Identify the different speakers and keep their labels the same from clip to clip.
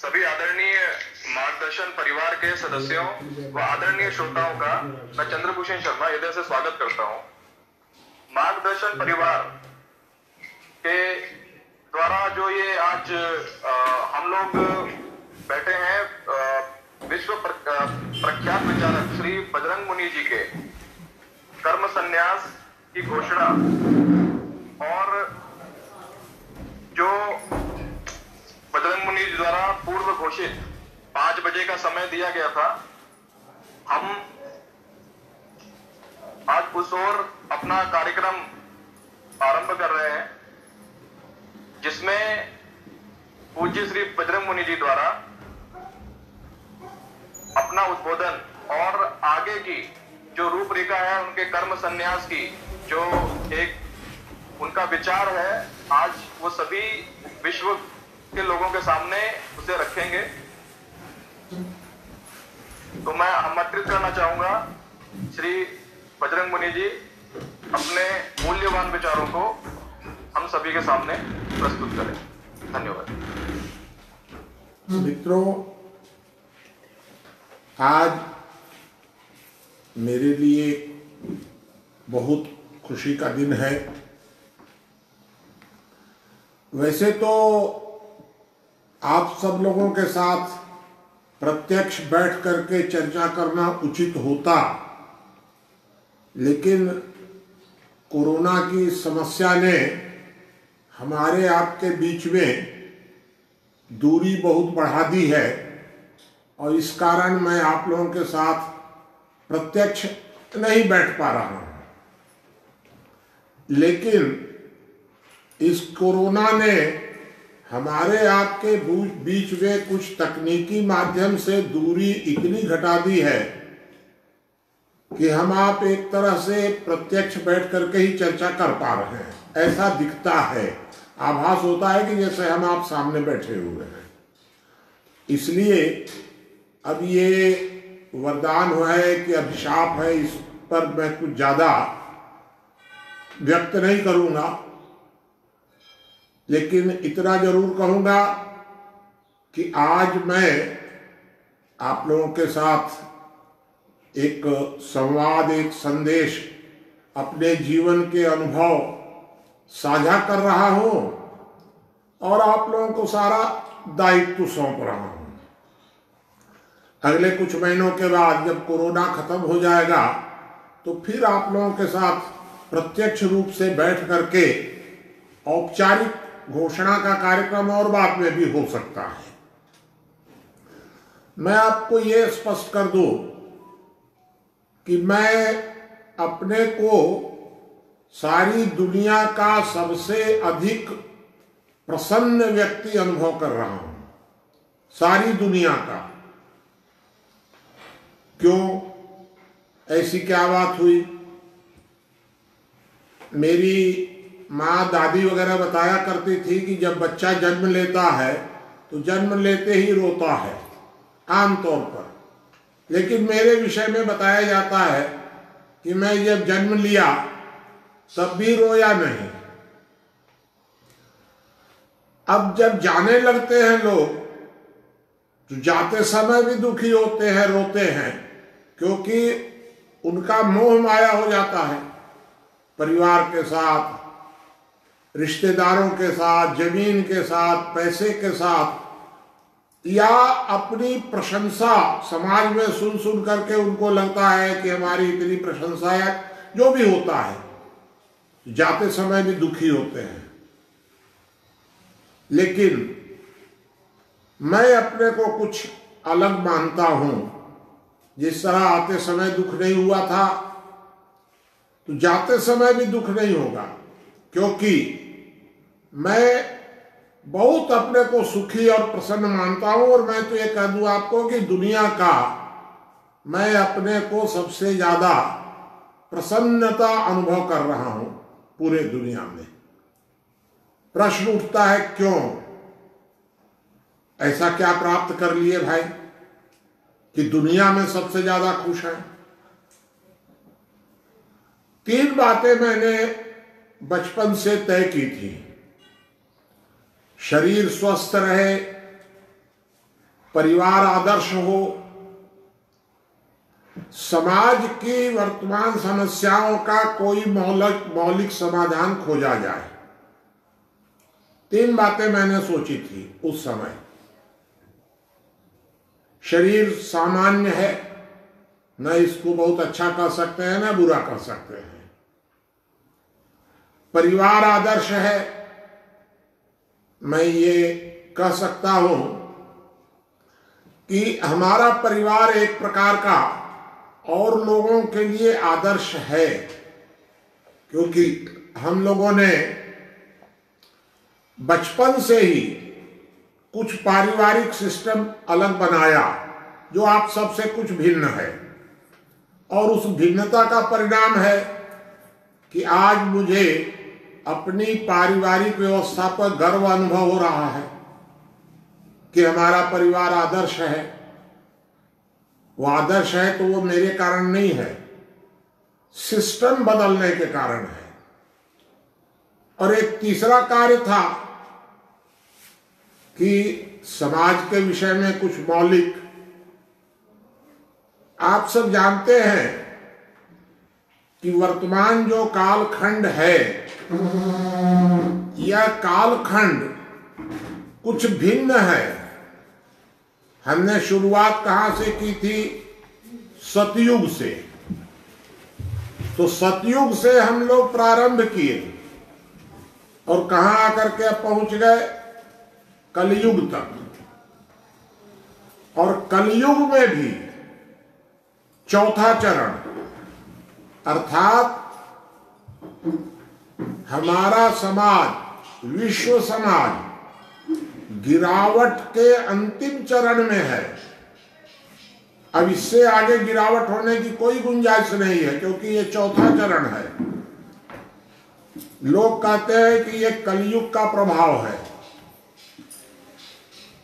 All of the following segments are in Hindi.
Speaker 1: सभी आदरणीय मार्गदर्शन परिवार के सदस्यों व आदरणीय श्रोताओं का मैं चंद्रभूषण शर्मा हृदय से स्वागत करता हूं। मार्गदर्शन परिवार के द्वारा जो ये आज हम लोग बैठे हैं, विश्व प्रख्यात विचारक श्री बजरंग मुनि जी के कर्म संन्यास की घोषणा और जो बजरंग मुनि जी द्वारा पूर्व घोषित 5 बजे का समय दिया गया था, हम आज उस ओर अपना कार्यक्रम आरंभ कर रहे हैं, जिसमें पूज्य श्री बजरंग मुनि जी द्वारा अपना उद्बोधन और आगे की जो रूपरेखा है उनके कर्म संन्यास की जो एक उनका विचार है, आज वो सभी विश्व के लोगों के सामने उसे रखेंगे। तो मैं आमंत्रित करना चाहूंगा श्री बजरंग मुनि जी अपने मूल्यवान विचारों को हम सभी के सामने प्रस्तुत करें। धन्यवाद।
Speaker 2: मित्रों, आज मेरे लिए बहुत खुशी का दिन है। वैसे तो आप सब लोगों के साथ प्रत्यक्ष बैठ करके चर्चा करना उचित होता, लेकिन कोरोना की समस्या ने हमारे आपके बीच में दूरी बहुत बढ़ा दी है और इस कारण मैं आप लोगों के साथ प्रत्यक्ष नहीं बैठ पा रहा हूं। लेकिन इस कोरोना ने हमारे आपके बीच में कुछ तकनीकी माध्यम से दूरी इतनी घटा दी है कि हम आप एक तरह से प्रत्यक्ष बैठ करके ही चर्चा कर पा रहे हैं। ऐसा दिखता है, आभास होता है कि जैसे हम आप सामने बैठे हुए हैं। इसलिए अब ये वरदान हुआ है कि अभिशाप है, इस पर मैं कुछ ज्यादा व्यक्त नहीं करूंगा, लेकिन इतना जरूर कहूंगा कि आज मैं आप लोगों के साथ एक संवाद, एक संदेश, अपने जीवन के अनुभव साझा कर रहा हूं और आप लोगों को सारा दायित्व सौंप रहा हूं। अगले कुछ महीनों के बाद जब कोरोना खत्म हो जाएगा तो फिर आप लोगों के साथ प्रत्यक्ष रूप से बैठ करके औपचारिक घोषणा का कार्यक्रम और बाद में भी हो सकता है। मैं आपको ये स्पष्ट कर दूं कि मैं अपने को सारी दुनिया का सबसे अधिक प्रसन्न व्यक्ति अनुभव कर रहा हूं, सारी दुनिया का। क्यों, ऐसी क्या बात हुई? मेरी माँ दादी वगैरह बताया करती थी कि जब बच्चा जन्म लेता है तो जन्म लेते ही रोता है आमतौर पर, लेकिन मेरे विषय में बताया जाता है कि मैं जब जन्म लिया तब भी रोया नहीं। अब जब जाने लगते हैं लोग तो जाते समय भी दुखी होते हैं, रोते हैं, क्योंकि उनका मोह माया हो जाता है परिवार के साथ, रिश्तेदारों के साथ, जमीन के साथ, पैसे के साथ, या अपनी प्रशंसा समाज में सुन सुन करके उनको लगता है कि हमारी इतनी प्रशंसा है, जो भी होता है, जाते समय भी दुखी होते हैं। लेकिन मैं अपने को कुछ अलग मानता हूं। जिस तरह आते समय दुख नहीं हुआ था तो जाते समय भी दुख नहीं होगा, क्योंकि मैं बहुत अपने को सुखी और प्रसन्न मानता हूं। और मैं तो ये कह दूं आपको कि दुनिया का मैं अपने को सबसे ज्यादा प्रसन्नता अनुभव कर रहा हूं पूरे दुनिया में। प्रश्न उठता है, क्यों? ऐसा क्या प्राप्त कर लिए भाई कि दुनिया में सबसे ज्यादा खुश हैं? 3 बातें मैंने बचपन से तय की थी। शरीर स्वस्थ रहे, परिवार आदर्श हो, समाज की वर्तमान समस्याओं का कोई मौलिक समाधान खोजा जाए। 3 बातें मैंने सोची थी उस समय। शरीर सामान्य है, न इसको बहुत अच्छा कर सकते हैं न बुरा कर सकते हैं। परिवार आदर्श है, मैं ये कह सकता हूं कि हमारा परिवार एक प्रकार का और लोगों के लिए आदर्श है, क्योंकि हम लोगों ने बचपन से ही कुछ पारिवारिक सिस्टम अलग बनाया जो आप सबसे कुछ भिन्न है, और उस भिन्नता का परिणाम है कि आज मुझे अपनी पारिवारिक व्यवस्था पर गर्व अनुभव हो रहा है कि हमारा परिवार आदर्श है। वो आदर्श है तो वो मेरे कारण नहीं है, सिस्टम बदलने के कारण है। और एक तीसरा कार्य था कि समाज के विषय में कुछ मौलिक, आप सब जानते हैं कि वर्तमान जो कालखंड है, यह कालखंड कुछ भिन्न है। हमने शुरुआत कहां से की थी? सतयुग से। तो सतयुग से हम लोग प्रारंभ किए और कहां आकर के पहुंच गए? कलयुग तक। और कलयुग में भी चौथा चरण, अर्थात हमारा समाज, विश्व समाज गिरावट के अंतिम चरण में है। अब इससे आगे गिरावट होने की कोई गुंजाइश नहीं है, क्योंकि ये चौथा चरण है। लोग कहते हैं कि ये कलयुग का प्रभाव है।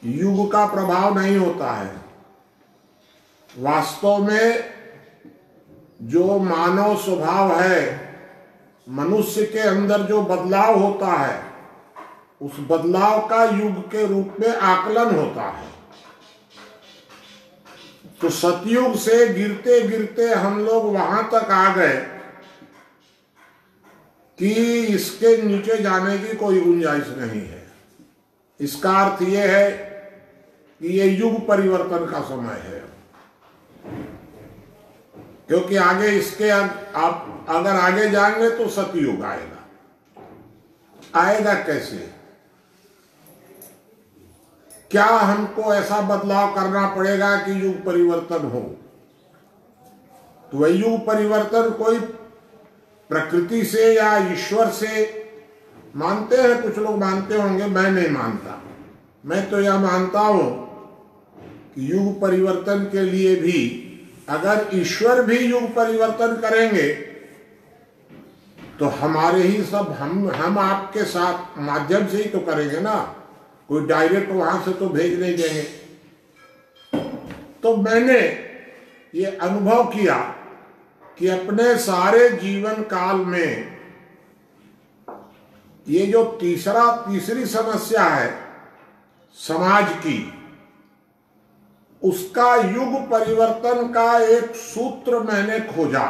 Speaker 2: युग का प्रभाव नहीं होता है। वास्तव में जो मानव स्वभाव है, मनुष्य के अंदर जो बदलाव होता है, उस बदलाव का युग के रूप में आकलन होता है। तो सतयुग से गिरते गिरते हम लोग वहां तक आ गए कि इसके नीचे जाने की कोई गुंजाइश नहीं है। इसका अर्थ यह है कि ये युग परिवर्तन का समय है, क्योंकि आगे इसके आप अगर आगे जाएंगे तो सतयुग आएगा। आएगा कैसे? क्या हमको ऐसा बदलाव करना पड़ेगा कि युग परिवर्तन हो? तो वह युग परिवर्तन कोई प्रकृति से या ईश्वर से मानते हैं, कुछ लोग मानते होंगे, मैं नहीं मानता। मैं तो यह मानता हूं कि युग परिवर्तन के लिए भी अगर ईश्वर भी युग परिवर्तन करेंगे तो हमारे ही सब हम आपके साथ माध्यम से ही तो करेंगे ना, कोई डायरेक्ट वहां से तो भेज नहीं देंगे। तो मैंने ये अनुभव किया कि अपने सारे जीवन काल में ये जो तीसरी समस्या है समाज की, उसका युग परिवर्तन का एक सूत्र मैंने खोजा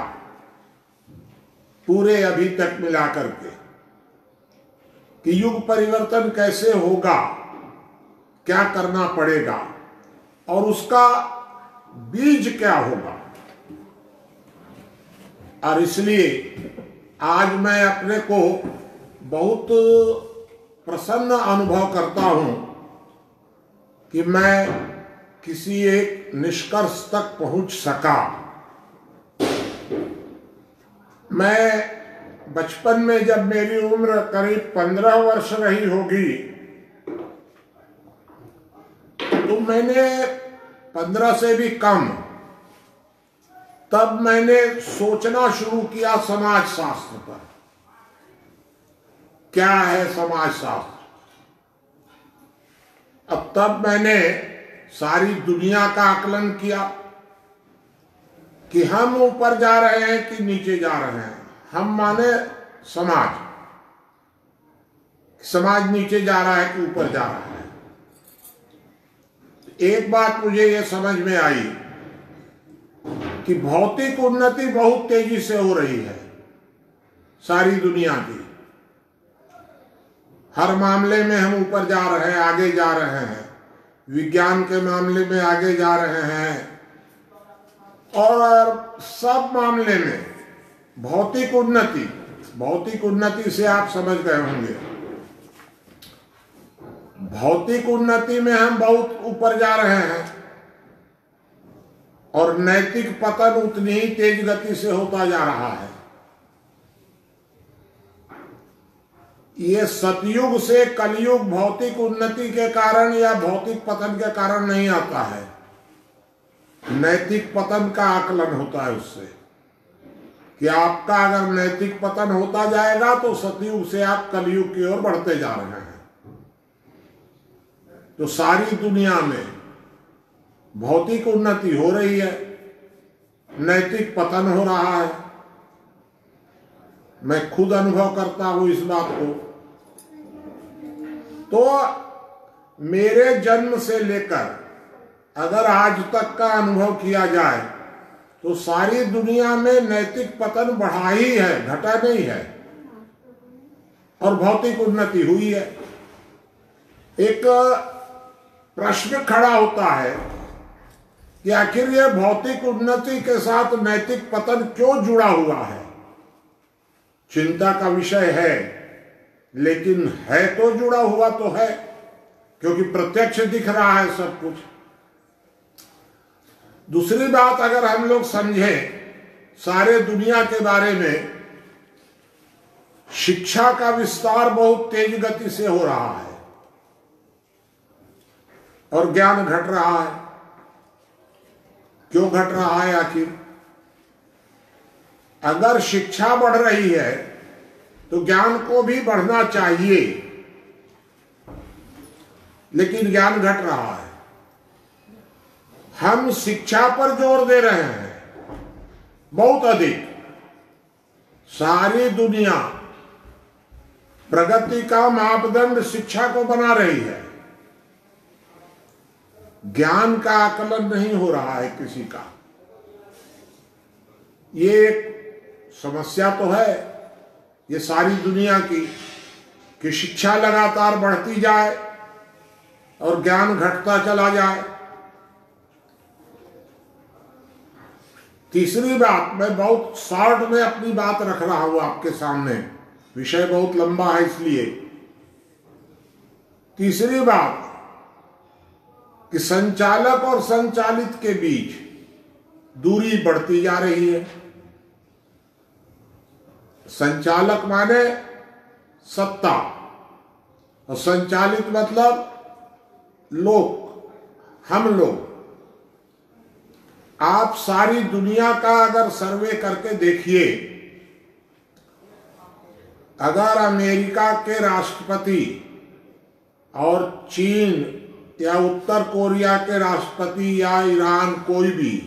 Speaker 2: पूरे अभी तक मिलाकर के, कि युग परिवर्तन कैसे होगा, क्या करना पड़ेगा और उसका बीज क्या होगा। और इसलिए आज मैं अपने को बहुत प्रसन्न अनुभव करता हूं कि मैं किसी एक निष्कर्ष तक पहुंच सका। मैं बचपन में, जब मेरी उम्र करीब 15 वर्ष रही होगी, तो मैंने 15 से भी कम, तब मैंने सोचना शुरू किया समाज शास्त्र पर। क्या है समाज शास्त्र? अब तब मैंने सारी दुनिया का आकलन किया कि हम ऊपर जा रहे हैं कि नीचे जा रहे हैं। हम माने समाज नीचे जा रहा है कि ऊपर जा रहा है। एक बात मुझे ये समझ में आई कि भौतिक उन्नति बहुत तेजी से हो रही है सारी दुनिया की। हर मामले में हम ऊपर जा रहे हैं, आगे जा रहे हैं। विज्ञान के मामले में आगे जा रहे हैं और सब मामले में भौतिक उन्नति से आप समझ गए होंगे। भौतिक उन्नति में हम बहुत ऊपर जा रहे हैं और नैतिक पतन उतनी ही तेज गति से होता जा रहा है। ये सतयुग से कलयुग भौतिक उन्नति के कारण या भौतिक पतन के कारण नहीं आता है, नैतिक पतन का आकलन होता है उससे कि आपका अगर नैतिक पतन होता जाएगा तो सतयुग से आप कलयुग की ओर बढ़ते जा रहे हैं। तो सारी दुनिया में भौतिक उन्नति हो रही है, नैतिक पतन हो रहा है। मैं खुद अनुभव करता हूं इस बात को। तो मेरे जन्म से लेकर अगर आज तक का अनुभव किया जाए तो सारी दुनिया में नैतिक पतन बढ़ा ही है, घटा नहीं है, और भौतिक उन्नति हुई है। एक प्रश्न खड़ा होता है कि आखिर ये भौतिक उन्नति के साथ नैतिक पतन क्यों जुड़ा हुआ है। चिंता का विषय है, लेकिन है तो जुड़ा हुआ तो है, क्योंकि प्रत्यक्ष दिख रहा है सब कुछ। दूसरी बात, अगर हम लोग समझें सारे दुनिया के बारे में, शिक्षा का विस्तार बहुत तेज गति से हो रहा है और ज्ञान घट रहा है। क्यों घट रहा है आखिर? अगर शिक्षा बढ़ रही है तो ज्ञान को भी बढ़ना चाहिए, लेकिन ज्ञान घट रहा है। हम शिक्षा पर जोर दे रहे हैं बहुत अधिक। सारी दुनिया प्रगति का मापदंड शिक्षा को बना रही है, ज्ञान का आकलन नहीं हो रहा है किसी का। ये एक समस्या तो है ये सारी दुनिया की कि शिक्षा लगातार बढ़ती जाए और ज्ञान घटता चला जाए। तीसरी बात, मैं बहुत शॉर्ट में अपनी बात रख रहा हूं आपके सामने, विषय बहुत लंबा है इसलिए। तीसरी बात कि संचालक और संचालित के बीच दूरी बढ़ती जा रही है। संचालक माने सत्ता और संचालित मतलब लोग, हम लोग। आप सारी दुनिया का अगर सर्वे करके देखिए, अगर अमेरिका के राष्ट्रपति और चीन या उत्तर कोरिया के राष्ट्रपति या ईरान, कोई भी,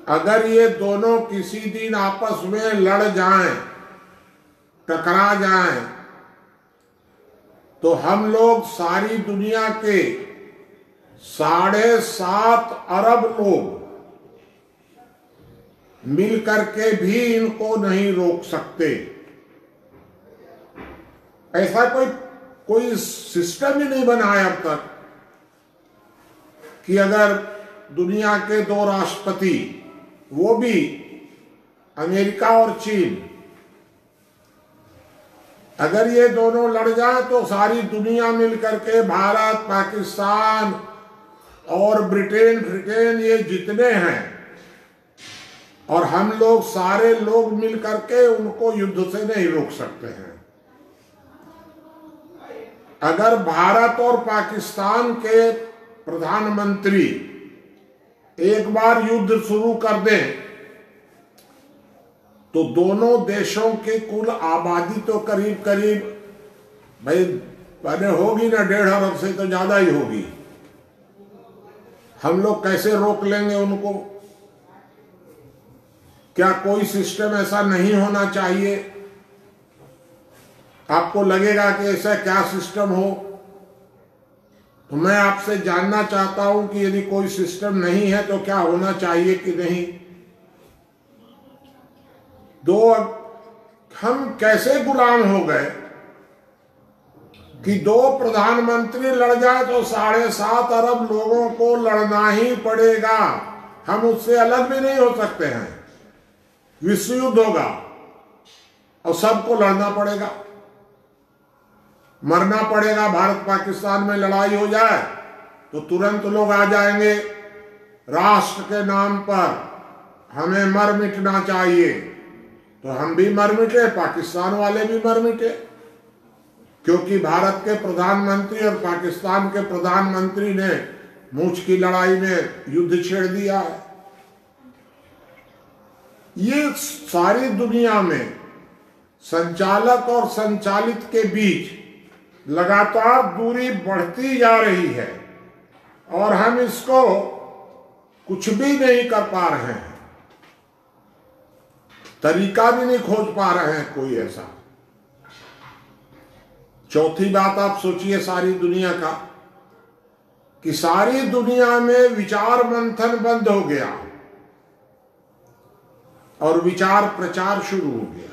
Speaker 2: अगर ये दोनों किसी दिन आपस में लड़ जाएं, टकरा जाएं, तो हम लोग सारी दुनिया के 7.5 अरब लोग मिल करके भी इनको नहीं रोक सकते। ऐसा कोई सिस्टम ही नहीं बना है अब तक कि अगर दुनिया के 2 राष्ट्रपति, वो भी अमेरिका और चीन, अगर ये दोनों लड़ जाए तो सारी दुनिया मिलकर के, भारत, पाकिस्तान और ब्रिटेन ये जितने हैं, और हम लोग सारे लोग मिलकर के उनको युद्ध से नहीं रोक सकते हैं। अगर भारत और पाकिस्तान के प्रधानमंत्री एक बार युद्ध शुरू कर दें तो दोनों देशों की कुल आबादी तो करीब करीब, भाई पहले होगी ना 1.5 अरब से तो ज्यादा ही होगी। हम लोग कैसे रोक लेंगे उनको? क्या कोई सिस्टम ऐसा नहीं होना चाहिए? आपको लगेगा कि ऐसा क्या सिस्टम हो तो मैं आपसे जानना चाहता हूं कि यदि कोई सिस्टम नहीं है तो क्या होना चाहिए कि नहीं। हम कैसे गुलाम हो गए कि 2 प्रधानमंत्री लड़ जाए तो 7.5 अरब लोगों को लड़ना ही पड़ेगा। हम उससे अलग भी नहीं हो सकते हैं। विश्व युद्ध होगा और सबको लड़ना पड़ेगा, मरना पड़ेगा। भारत पाकिस्तान में लड़ाई हो जाए तो तुरंत लोग आ जाएंगे, राष्ट्र के नाम पर हमें मर मिटना चाहिए। तो हम भी मर मिटे, पाकिस्तान वाले भी मर मिटे, क्योंकि भारत के प्रधानमंत्री और पाकिस्तान के प्रधानमंत्री ने मूंछ की लड़ाई में युद्ध छेड़ दिया है। ये सारी दुनिया में संचालक और संचालित के बीच लगातार दूरी बढ़ती जा रही है और हम इसको कुछ भी नहीं कर पा रहे हैं, तरीका भी नहीं खोज पा रहे हैं कोई ऐसा। चौथी बात आप सोचिए सारी दुनिया का, कि सारी दुनिया में विचार मंथन बंद हो गया और विचार प्रचार शुरू हो गया।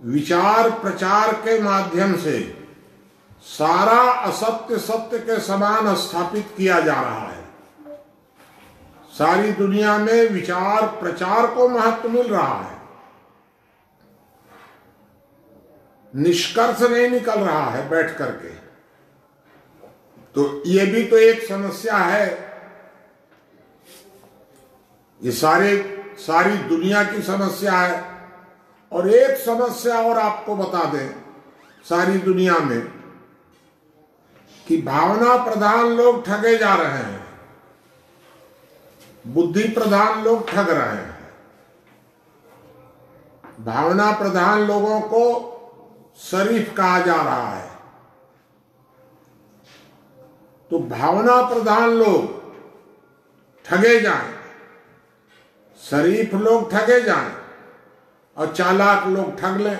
Speaker 2: विचार प्रचार के माध्यम से सारा असत्य सत्य के समान स्थापित किया जा रहा है। सारी दुनिया में विचार प्रचार को महत्व मिल रहा है, निष्कर्ष नहीं निकल रहा है बैठ करके। तो ये भी तो एक समस्या है। ये सारी दुनिया की समस्या है। और एक समस्या और आपको बता दें सारी दुनिया में, कि भावना प्रधान लोग ठगे जा रहे हैं, बुद्धि प्रधान लोग ठग रहे हैं। भावना प्रधान लोगों को शरीफ कहा जा रहा है। तो भावना प्रधान लोग ठगे जाएं, शरीफ लोग ठगे जाएं और चालाक लोग ठग लें।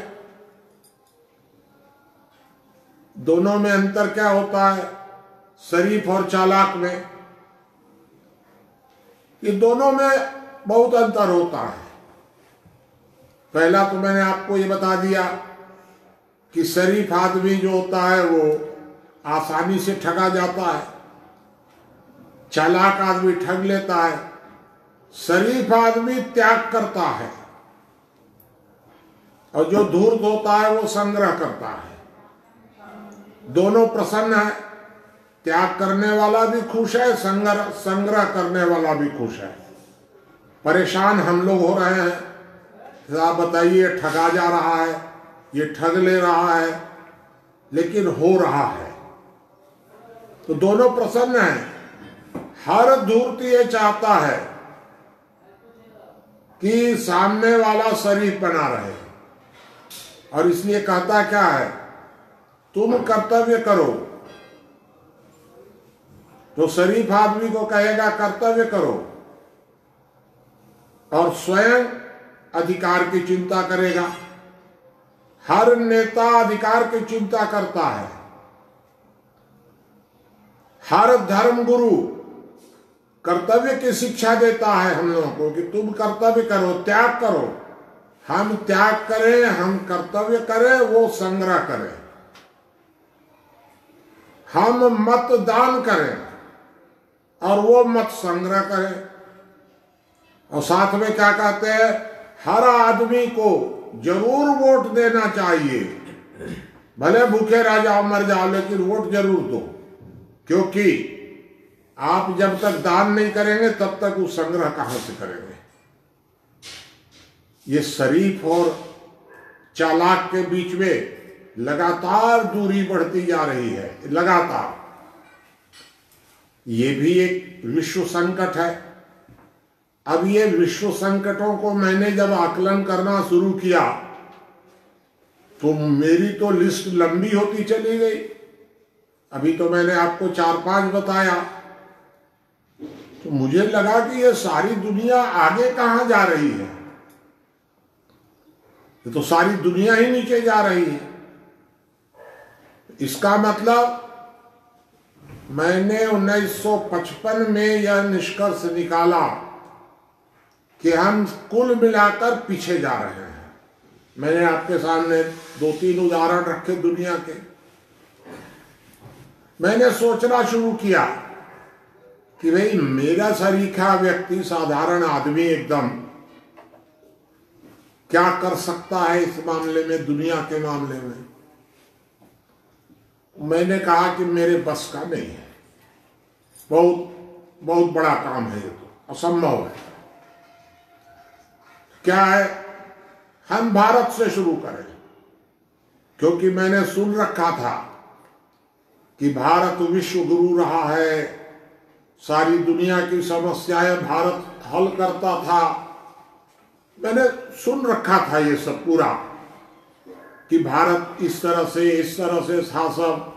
Speaker 2: दोनों में अंतर क्या होता है शरीफ और चालाक में? ये दोनों में बहुत अंतर होता है। पहला तो मैंने आपको ये बता दिया कि शरीफ आदमी जो होता है वो आसानी से ठगा जाता है, चालाक आदमी ठग लेता है। शरीफ आदमी त्याग करता है और जो धूर्त होता है वो संग्रह करता है। दोनों प्रसन्न है, त्याग करने वाला भी खुश है, संग्रह करने वाला भी खुश है। परेशान हम लोग हो रहे हैं, आप बताइए, ठगा जा रहा है, ये ठग ले रहा है, लेकिन हो रहा है। तो दोनों प्रसन्न हैं। हर धूर्त ये चाहता है कि सामने वाला शरीफ बना रहे, और इसलिए कहता क्या है, तुम कर्तव्य करो। तो शरीफ आदमी को कहेगा कर्तव्य करो और स्वयं अधिकार की चिंता करेगा। हर नेता अधिकार की चिंता करता है। हर धर्म गुरु कर्तव्य की शिक्षा देता है हम लोगों को कि तुम कर्तव्य करो, त्याग करो। हम त्याग करें, हम कर्तव्य करें, वो संग्रह करें। हम मतदान करें और वो मत संग्रह करें। और साथ में क्या कहते हैं, हर आदमी को जरूर वोट देना चाहिए। भले भूखे रह जाओ, मर जाओ, लेकिन वोट जरूर दो, क्योंकि आप जब तक दान नहीं करेंगे तब तक वो संग्रह कहां से करेंगे। ये शरीफ और चालाक के बीच में लगातार दूरी बढ़ती जा रही है, लगातार। ये भी एक विश्व संकट है। अब ये विश्व संकटों को मैंने जब आकलन करना शुरू किया तो मेरी तो लिस्ट लंबी होती चली गई। अभी तो मैंने आपको 4-5 बताया, तो मुझे लगा कि ये सारी दुनिया आगे कहां जा रही है। ये तो सारी दुनिया ही नीचे जा रही है। इसका मतलब मैंने 1955 में यह निष्कर्ष निकाला कि हम कुल मिलाकर पीछे जा रहे हैं। मैंने आपके सामने 2-3 उदाहरण रखे दुनिया के। मैंने सोचना शुरू किया कि भाई मेरा सरीखा व्यक्ति, साधारण आदमी एकदम क्या कर सकता है इस मामले में, दुनिया के मामले में। मैंने कहा कि मेरे बस का नहीं है, बहुत बहुत बड़ा काम है, ये तो असंभव है। क्या है, हम भारत से शुरू करें, क्योंकि मैंने सुन रखा था कि भारत विश्व गुरु रहा है, सारी दुनिया की समस्याएं भारत हल करता था। मैंने सुन रखा था ये सब पूरा कि भारत इस तरह से था सब।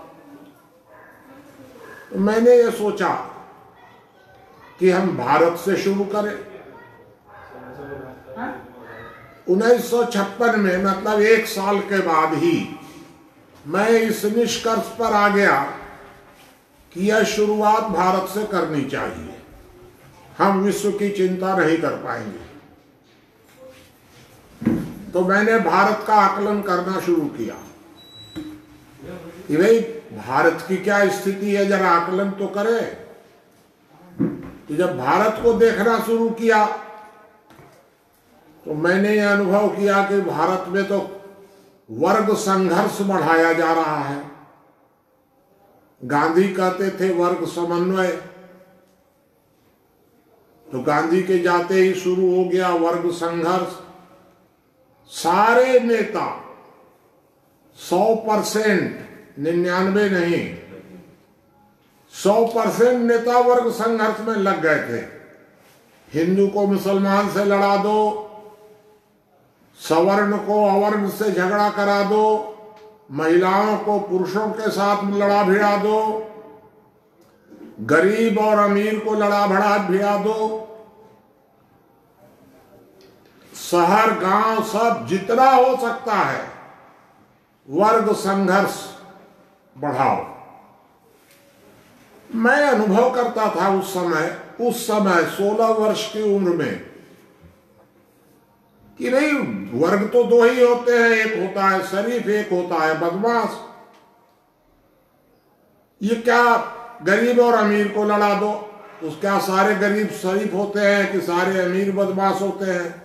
Speaker 2: तो मैंने ये सोचा कि हम भारत से शुरू करें। 1956 में, मतलब 1 साल के बाद ही मैं इस निष्कर्ष पर आ गया कि यह शुरुआत भारत से करनी चाहिए, हम विश्व की चिंता नहीं कर पाएंगे। तो मैंने भारत का आकलन करना शुरू किया कि भाई भारत की क्या स्थिति है, जरा आकलन तो करें। तो जब भारत को देखना शुरू किया तो मैंने यह अनुभव किया कि भारत में तो वर्ग संघर्ष बढ़ाया जा रहा है। गांधी कहते थे वर्ग समन्वय, तो गांधी के जाते ही शुरू हो गया वर्ग संघर्ष। सारे नेता 100%, 99 नहीं, 100% नेता वर्ग संघर्ष में लग गए थे। हिंदू को मुसलमान से लड़ा दो, सवर्ण को अवर्ण से झगड़ा करा दो, महिलाओं को पुरुषों के साथ लड़ा भिड़ा दो, गरीब और अमीर को लड़ा भड़ा भिड़ा दो, शहर गांव सब जितना हो सकता है वर्ग संघर्ष बढ़ाओ। मैं अनुभव करता था उस समय 16 वर्ष की उम्र में कि नहीं, वर्ग तो 2 ही होते हैं, एक होता है शरीफ, एक होता है बदमाश। ये क्या गरीब और अमीर को लड़ा दो, तो क्या सारे गरीब शरीफ होते हैं कि सारे अमीर बदमाश होते हैं?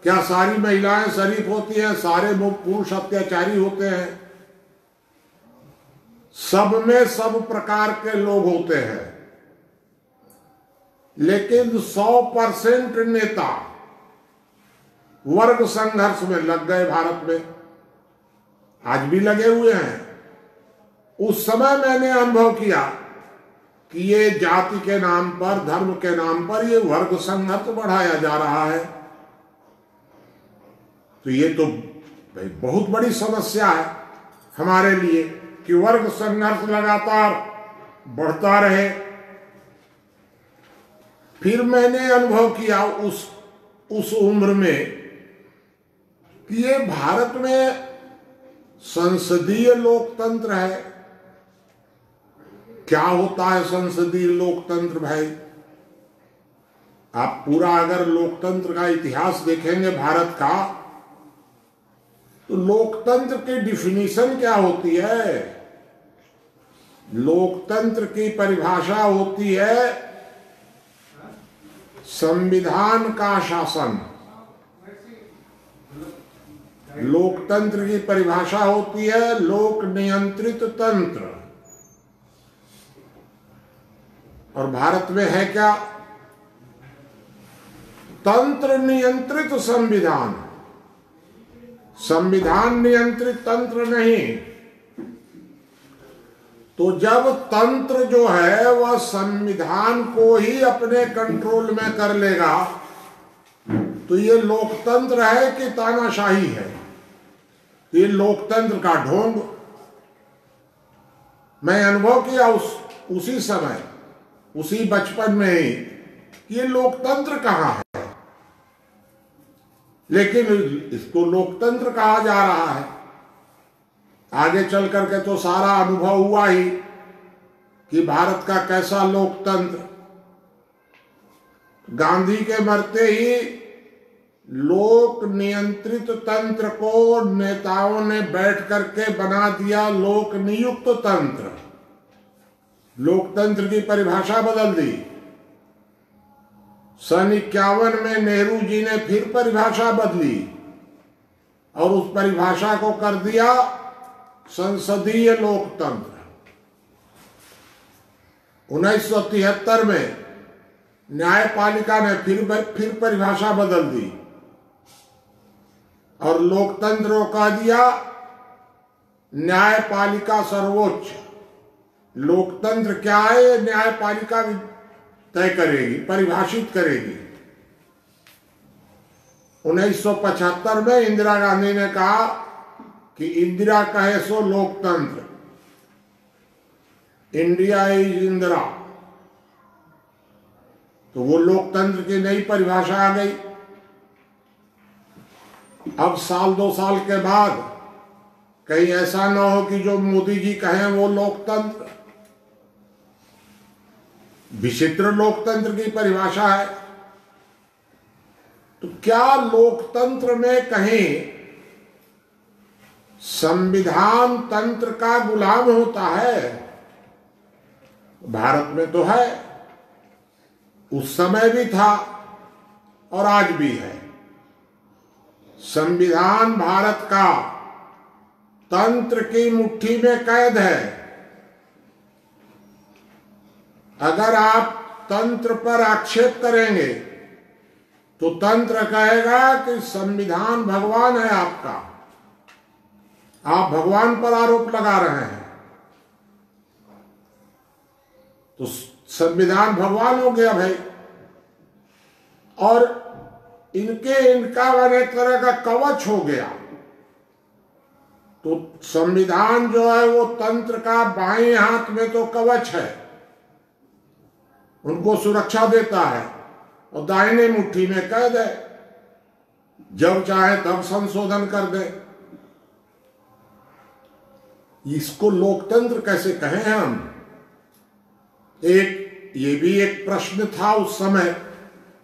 Speaker 2: क्या सारी महिलाएं शरीफ होती हैं, सारे पुरुष अत्याचारी होते हैं? सब में सब प्रकार के लोग होते हैं, लेकिन 100% नेता वर्ग संघर्ष में लग गए भारत में, आज भी लगे हुए हैं। उस समय मैंने अनुभव किया कि ये जाति के नाम पर, धर्म के नाम पर ये वर्ग संघर्ष बढ़ाया जा रहा है। तो ये तो भाई बहुत बड़ी समस्या है हमारे लिए कि वर्ग संघर्ष लगातार बढ़ता रहे। फिर मैंने अनुभव किया उस उम्र में कि ये भारत में संसदीय लोकतंत्र है। क्या होता है संसदीय लोकतंत्र भाई? आप पूरा अगर लोकतंत्र का इतिहास देखेंगे भारत का, तो लोकतंत्र की डिफिनीशन क्या होती है? लोकतंत्र की परिभाषा होती है संविधान का शासन। लोकतंत्र की परिभाषा होती है लोक नियंत्रित तंत्र। और भारत में है क्या? तंत्र नियंत्रित संविधान, संविधान नियंत्रित तंत्र नहीं। तो जब तंत्र जो है वह संविधान को ही अपने कंट्रोल में कर लेगा, तो ये लोकतंत्र है कि तानाशाही है? ये लोकतंत्र का ढोंग। मैं अनुभव किया उसी समय, उसी बचपन में ही, ये लोकतंत्र कहाँ है। लेकिन इसको लोकतंत्र कहा जा रहा है। आगे चल करके तो सारा अनुभव हुआ ही कि भारत का कैसा लोकतंत्र। गांधी के मरते ही लोक नियंत्रित तंत्र को नेताओं ने बैठ करके बना दिया लोक नियुक्त तंत्र। लोकतंत्र की परिभाषा बदल दी। सन 51 में नेहरू जी ने फिर परिभाषा बदली और उस परिभाषा को कर दिया संसदीय लोकतंत्र। 1973 में न्यायपालिका ने फिर परिभाषा बदल दी और लोकतंत्र को कह दिया न्यायपालिका सर्वोच्च। लोकतंत्र क्या है ये न्यायपालिका भी तय करेगी, परिभाषित करेगी। 1975 में इंदिरा गांधी ने कहा कि इंदिरा कहे सो लोकतंत्र, इंडिया इज इंदिरा। तो वो लोकतंत्र की नई परिभाषा आ गई। अब साल 2 साल के बाद कहीं ऐसा ना हो कि जो मोदी जी कहें वो लोकतंत्र। विचित्र लोकतंत्र की परिभाषा है। तो क्या लोकतंत्र में कहीं संविधान तंत्र का गुलाम होता है? भारत में तो है, उस समय भी था और आज भी है। संविधान भारत का तंत्र की मुट्ठी में कैद है। अगर आप तंत्र पर आक्षेप करेंगे तो तंत्र कहेगा कि संविधान भगवान है आपका, आप भगवान पर आरोप लगा रहे हैं। तो संविधान भगवान हो गया भाई। और इनका एक तरह का कवच हो गया। तो संविधान जो है वो तंत्र का बाएं हाथ में तो कवच है, उनको सुरक्षा देता है, और दाहिने मुट्ठी में कैद है, जब चाहे तब संशोधन कर दे। इसको लोकतंत्र कैसे कहें हम? ये भी एक प्रश्न था उस समय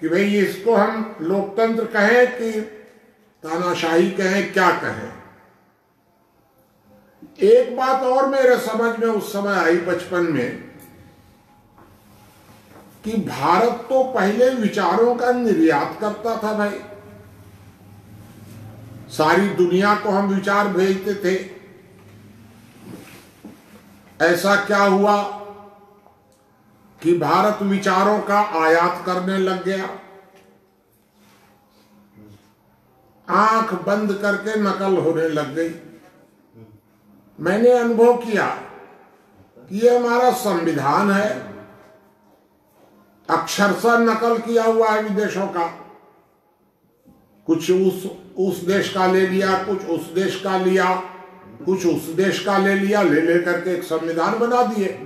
Speaker 2: कि भाई इसको हम लोकतंत्र कहें कि तानाशाही कहें, क्या कहें। एक बात और मेरे समझ में उस समय आई बचपन में कि भारत तो पहले विचारों का निर्यात करता था भाई। सारी दुनिया को हम विचार भेजते थे। ऐसा क्या हुआ कि भारत विचारों का आयात करने लग गया? आंख बंद करके नकल होने लग गई। मैंने अनुभव किया कि ये हमारा संविधान है, अक्षरशः नकल किया हुआ है विदेशों का। कुछ उस देश का ले लिया, कुछ उस देश का लिया, कुछ उस देश का ले लिया, ले करके एक संविधान बना दिए।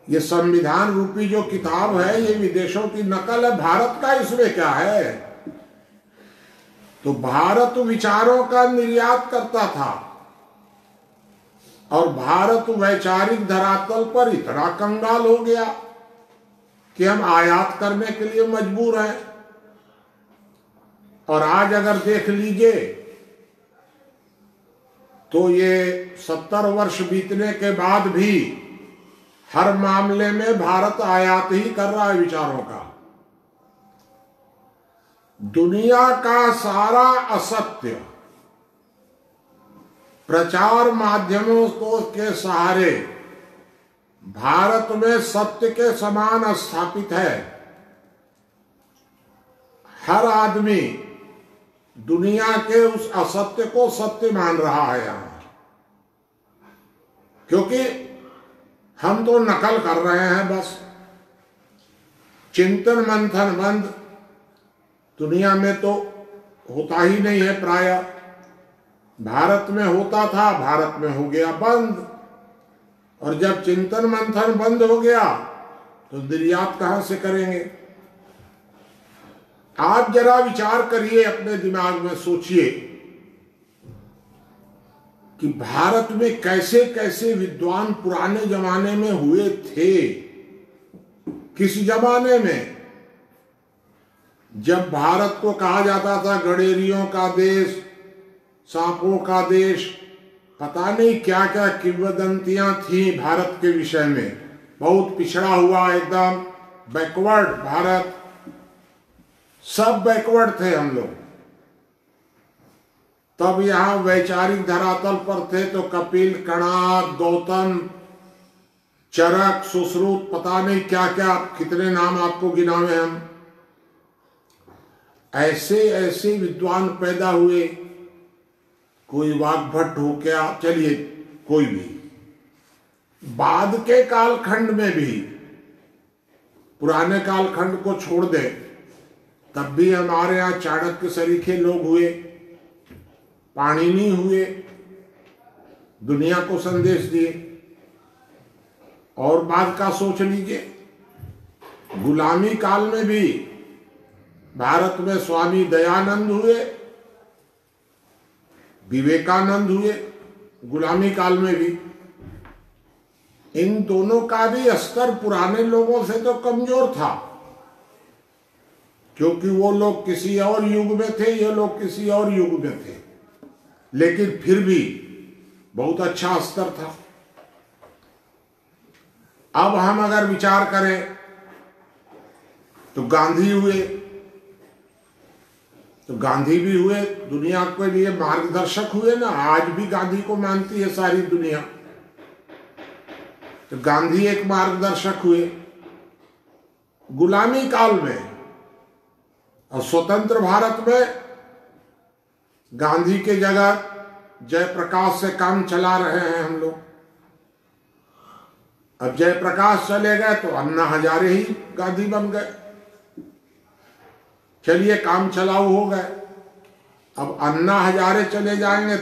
Speaker 2: ये संविधान रूपी जो किताब है ये विदेशों की नकल है, भारत का इसमें क्या है? तो भारत विचारों का निर्यात करता था और भारत वैचारिक धरातल पर इतना कंगाल हो गया कि हम आयात करने के लिए मजबूर हैं। और आज अगर देख लीजिए तो ये 70 वर्ष बीतने के बाद भी हर मामले में भारत आयात ही कर रहा है विचारों का। दुनिया का सारा असत्य प्रचार माध्यमों के सहारे भारत में सत्य के समान स्थापित है। हर आदमी दुनिया के उस असत्य को सत्य मान रहा है यहां, क्योंकि हम तो नकल कर रहे हैं बस। चिंतन मंथन बंद दुनिया में तो होता ही नहीं है प्राय। भारत में होता था, भारत में हो गया बंद। और जब चिंतन मंथन बंद हो गया तो निर्यात कहां से करेंगे? आप जरा विचार करिए, अपने दिमाग में सोचिए कि भारत में कैसे कैसे विद्वान पुराने जमाने में हुए थे। किस जमाने में, जब भारत को कहा जाता था गडेरियों का देश, सांपों का देश, पता नहीं क्या क्या किंवदंतियां थी भारत के विषय में। बहुत पिछड़ा हुआ, एकदम बैकवर्ड भारत, सब बैकवर्ड थे हम लोग। तब यहाँ वैचारिक धरातल पर थे तो कपिल, कणाद, गौतम, चरक, सुश्रुत, पता नहीं क्या क्या, कितने नाम आपको गिनावे हम। ऐसे ऐसे विद्वान पैदा हुए। कोई वाग्भट हो क्या, चलिए कोई भी। बाद के कालखंड में भी, पुराने कालखंड को छोड़ दे, तब भी हमारे यहाँ चाणक्य सरीखे लोग हुए, पाणिनि हुए, दुनिया को संदेश दिए। और बाद का सोच लीजिए, गुलामी काल में भी भारत में स्वामी दयानंद हुए, विवेकानंद हुए, गुलामी काल में भी। इन दोनों का भी स्तर पुराने लोगों से तो कमजोर था, क्योंकि वो लोग किसी और युग में थे, ये लोग किसी और युग में थे, लेकिन फिर भी बहुत अच्छा स्तर था। अब हम अगर विचार करें तो गांधी हुए, तो गांधी भी हुए, दुनिया के लिए मार्गदर्शक हुए ना। आज भी गांधी को मानती है सारी दुनिया, तो गांधी एक मार्गदर्शक हुए गुलामी काल में। और स्वतंत्र भारत में गांधी के जगह जयप्रकाश से काम चला रहे हैं हम लोग। अब जयप्रकाश चले गए तो अन्ना हजारे ही गांधी बन गए। चलिए काम चलाऊ हो गए। अब अन्ना हजारे चले जाएंगे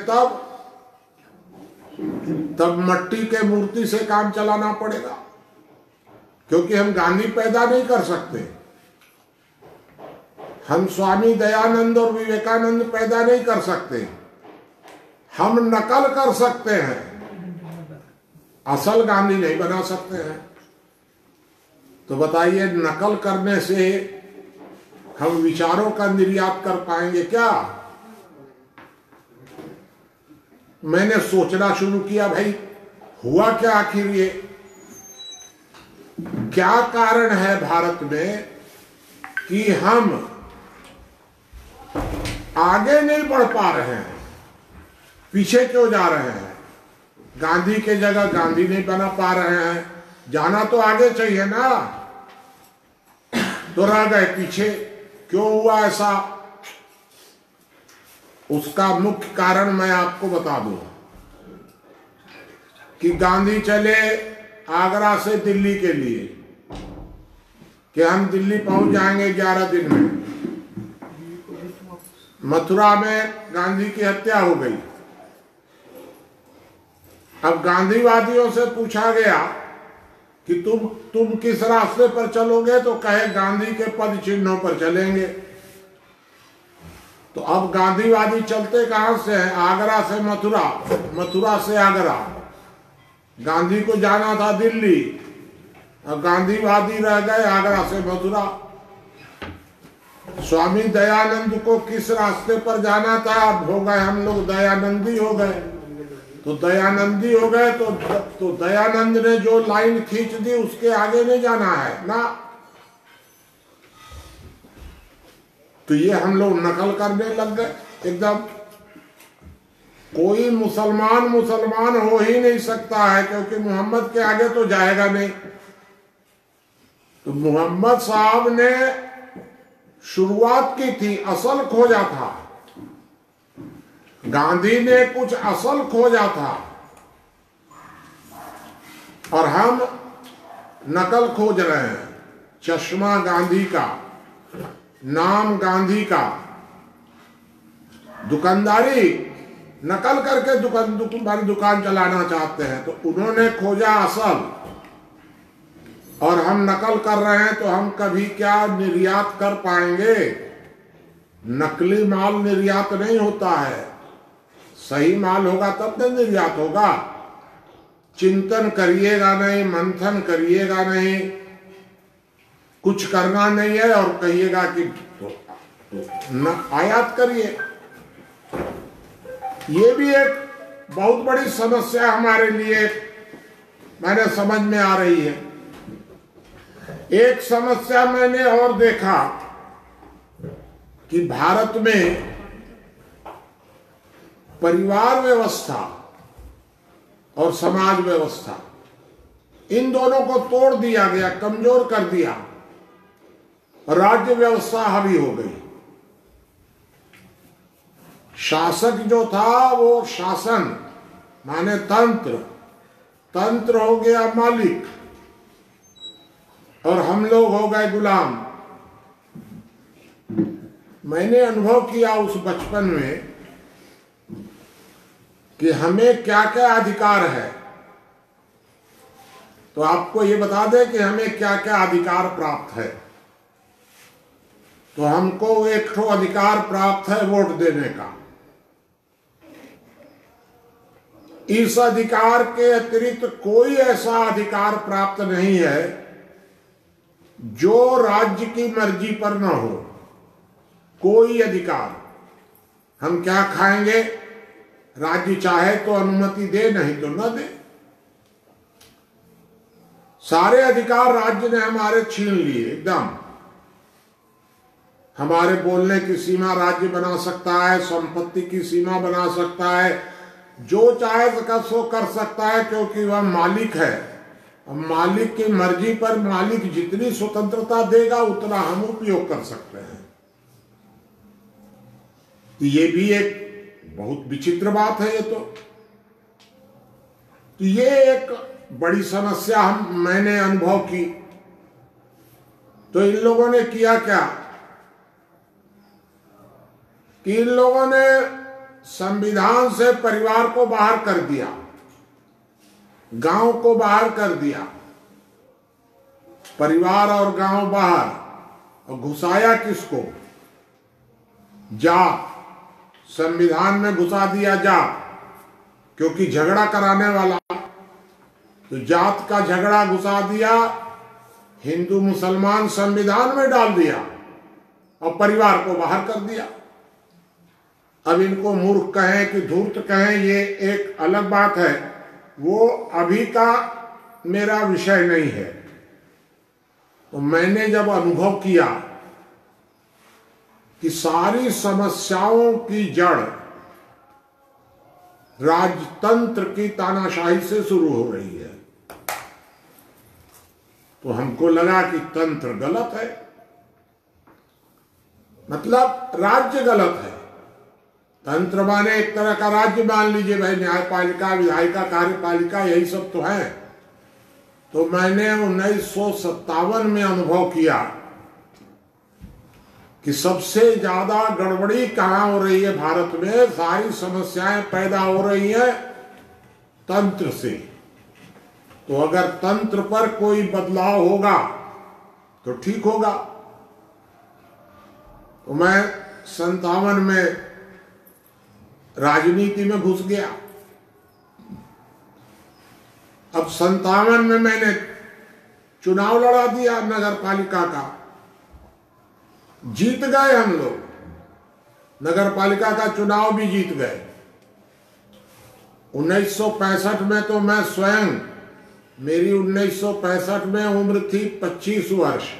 Speaker 2: तब मट्टी के मूर्ति से काम चलाना पड़ेगा, क्योंकि हम गांधी पैदा नहीं कर सकते। हम स्वामी दयानंद और विवेकानंद पैदा नहीं कर सकते। हम नकल कर सकते हैं, असल गांधी नहीं बना सकते हैं। तो बताइए, नकल करने से हम विचारों का निर्यात कर पाएंगे क्या? मैंने सोचना शुरू किया, भाई हुआ क्या आखिर, ये क्या कारण है भारत में कि हम आगे नहीं बढ़ पा रहे हैं, पीछे क्यों जा रहे हैं? गांधी के जगह गांधी नहीं बना पा रहे हैं। जाना तो आगे चाहिए ना, तो रह गए पीछे। क्यों हुआ ऐसा? उसका मुख्य कारण मैं आपको बता दूं कि गांधी चले आगरा से दिल्ली के लिए कि हम दिल्ली पहुंच जाएंगे 11 दिन में। मथुरा में गांधी की हत्या हो गई। अब गांधीवादियों से पूछा गया कि तुम किस रास्ते पर चलोगे, तो कहे गांधी के पद चिन्हों पर चलेंगे। तो अब गांधीवादी चलते कहां से हैं? आगरा से मथुरा, मथुरा से आगरा। गांधी को जाना था दिल्ली, अब गांधीवादी रह गए आगरा से मथुरा। स्वामी दयानंद को किस रास्ते पर जाना था? अब हो गए हम लोग दयानंदी हो गए। तो दयानंदी हो गए तो दयानंद ने जो लाइन खींच दी उसके आगे नहीं जाना है ना। तो ये हम लोग नकल करने लग गए एकदम। कोई मुसलमान हो ही नहीं सकता है, क्योंकि मोहम्मद के आगे तो जाएगा नहीं। तो मोहम्मद साहब ने शुरुआत की थी, असल खोजा था। गांधी ने कुछ असल खोजा था और हम नकल खोज रहे हैं। चश्मा गांधी का, नाम गांधी का, दुकानदारी नकल करके दुकान चलाना चाहते हैं। तो उन्होंने खोजा असल और हम नकल कर रहे हैं, तो हम कभी क्या निर्यात कर पाएंगे? नकली माल निर्यात नहीं होता है, सही माल होगा तब तो निर्यात होगा। चिंतन करिएगा नहीं, मंथन करिएगा नहीं, कुछ करना नहीं है और कहिएगा कि न आयात करिए। ये भी एक बहुत बड़ी समस्या हमारे लिए मैंने समझ में आ रही है। एक समस्या मैंने और देखा कि भारत में परिवार व्यवस्था और समाज व्यवस्था, इन दोनों को तोड़ दिया गया, कमजोर कर दिया, राज्य व्यवस्था हावी हो गई। शासक जो था वो शासन माने तंत्र, तंत्र हो गया मालिक और हम लोग हो गए गुलाम। मैंने अनुभव किया उस बचपन में कि हमें क्या क्या अधिकार है। तो आपको ये बता दें कि हमें क्या क्या अधिकार प्राप्त है। तो हमको एक ठो अधिकार प्राप्त है वोट देने का। इस अधिकार के अतिरिक्त कोई ऐसा अधिकार प्राप्त नहीं है जो राज्य की मर्जी पर न हो। कोई अधिकार, हम क्या खाएंगे, राज्य चाहे तो अनुमति दे, नहीं तो न दे। सारे अधिकार राज्य ने हमारे छीन लिए एकदम। हमारे बोलने की सीमा राज्य बना सकता है, संपत्ति की सीमा बना सकता है, जो चाहे सो कर सकता है, क्योंकि वह मालिक है। मालिक की मर्जी पर मालिक जितनी स्वतंत्रता देगा उतना हम उपयोग कर सकते हैं। तो ये भी एक बहुत विचित्र बात है। तो ये एक बड़ी समस्या मैंने अनुभव की। तो इन लोगों ने किया क्या कि इन लोगों ने संविधान से परिवार को बाहर कर दिया, गांव को बाहर कर दिया, परिवार और गांव बाहर, और घुसाया किसको, जात। संविधान में घुसा दिया जात, क्योंकि झगड़ा कराने वाला, तो जात का झगड़ा घुसा दिया, हिंदू मुसलमान संविधान में डाल दिया और परिवार को बाहर कर दिया। अब इनको मूर्ख कहें कि धूर्त कहें, ये एक अलग बात है, वो अभी का मेरा विषय नहीं है। तो मैंने जब अनुभव किया कि सारी समस्याओं की जड़ राजतंत्र की तानाशाही से शुरू हो रही है, तो हमको लगा कि तंत्र गलत है, मतलब राज्य गलत है। तंत्र माने एक तरह का राज्य मान लीजिए भाई, न्यायपालिका, विधायिका, कार्यपालिका, यही सब तो है। तो मैंने 1957 में अनुभव किया कि सबसे ज्यादा गड़बड़ी कहाँ हो रही है भारत में, सारी समस्याएं पैदा हो रही हैं तंत्र से। तो अगर तंत्र पर कोई बदलाव होगा तो ठीक होगा। तो मैं 57 में राजनीति में घुस गया। अब 57 में मैंने चुनाव लड़ा दिया नगर पालिका का, जीत गए हम लोग, नगर पालिका का चुनाव भी जीत गए। 1965 में तो मैं स्वयं, मेरी 1965 में उम्र थी 25 वर्ष,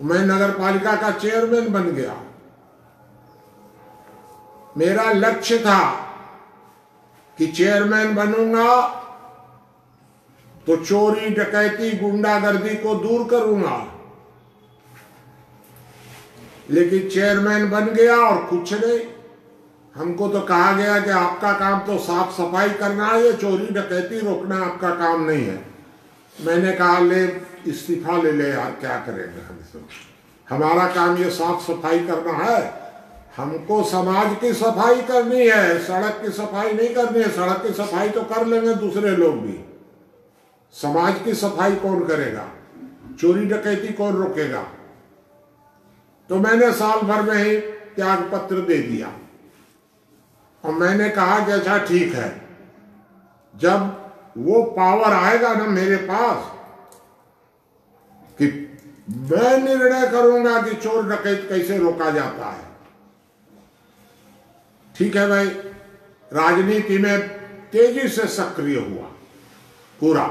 Speaker 2: तो मैं नगर पालिका का चेयरमैन बन गया। मेरा लक्ष्य था कि चेयरमैन बनूंगा तो चोरी डकैती गुंडागर्दी को दूर करूंगा, लेकिन चेयरमैन बन गया और कुछ नहीं। हमको तो कहा गया कि आपका काम तो साफ सफाई करना है, ये चोरी डकैती रोकना आपका काम नहीं है। मैंने कहा ले इस्तीफा ले ले यार, क्या करेंगे हम सब, हमारा काम ये साफ सफाई करना है। हमको समाज की सफाई करनी है, सड़क की सफाई नहीं करनी है। सड़क की सफाई तो कर लेंगे दूसरे लोग भी, समाज की सफाई कौन करेगा, चोरी डकैती कौन रोकेगा। तो मैंने साल भर में ही त्याग पत्र दे दिया और मैंने कहा कि अच्छा ठीक है, जब वो पावर आएगा ना मेरे पास कि मैं निर्णय करूंगा कि चोर डकैत कैसे रोका जाता है। ठीक है भाई, राजनीति में तेजी से सक्रिय हुआ पूरा।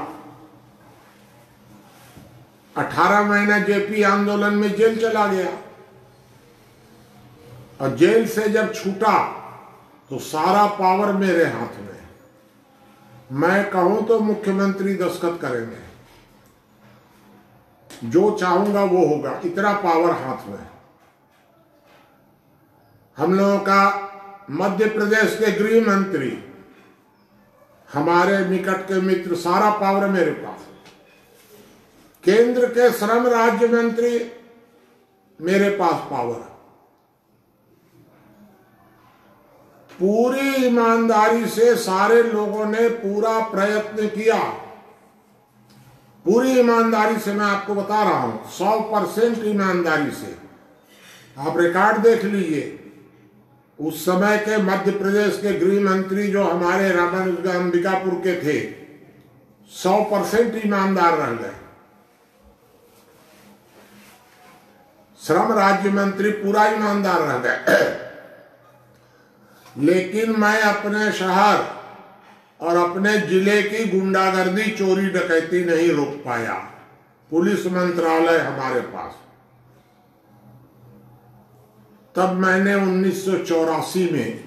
Speaker 2: 18 महीना जेपी आंदोलन में जेल चला गया और जेल से जब छूटा तो सारा पावर मेरे हाथ में। मैं कहूं तो मुख्यमंत्री दस्तखत करेंगे, जो चाहूंगा वो होगा, इतना पावर हाथ में। हम लोगों का मध्य प्रदेश के गृह मंत्री, हमारे निकट के मित्र, सारा पावर मेरे पास। केंद्र के श्रम राज्य मंत्री, मेरे पास पावर। पूरी ईमानदारी से सारे लोगों ने पूरा प्रयत्न किया, पूरी ईमानदारी से। मैं आपको बता रहा हूं, 100% ईमानदारी से। आप रिकॉर्ड देख लीजिए। उस समय के मध्य प्रदेश के गृह मंत्री जो हमारे रामानुज अंबिकापुर के थे, 100% ईमानदार रह गए। श्रम राज्य मंत्री पूरा ईमानदार रह गए। लेकिन मैं अपने शहर और अपने जिले की गुंडागर्दी, चोरी डकैती नहीं रोक पाया। पुलिस मंत्रालय हमारे पास। तब मैंने 1984 में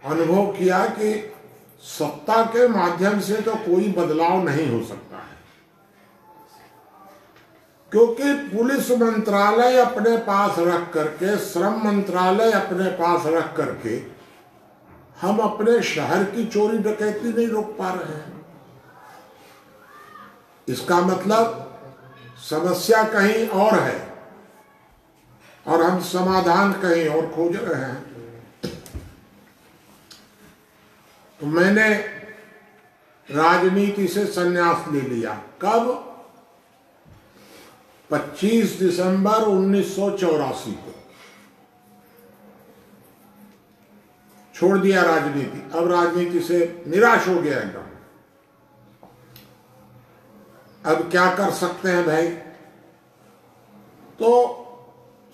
Speaker 2: अनुभव किया कि सत्ता के माध्यम से तो कोई बदलाव नहीं हो सकता है, क्योंकि पुलिस मंत्रालय अपने पास रख करके, श्रम मंत्रालय अपने पास रख करके हम अपने शहर की चोरी डकैती नहीं रोक पा रहे हैं। इसका मतलब समस्या कहीं और है और हम समाधान कहीं और खोज रहे हैं। तो मैंने राजनीति से संन्यास ले लिया। कब? 25 दिसंबर 1984 को छोड़ दिया राजनीति। अब राजनीति से निराश हो गया एकदम। अब क्या कर सकते हैं भाई? तो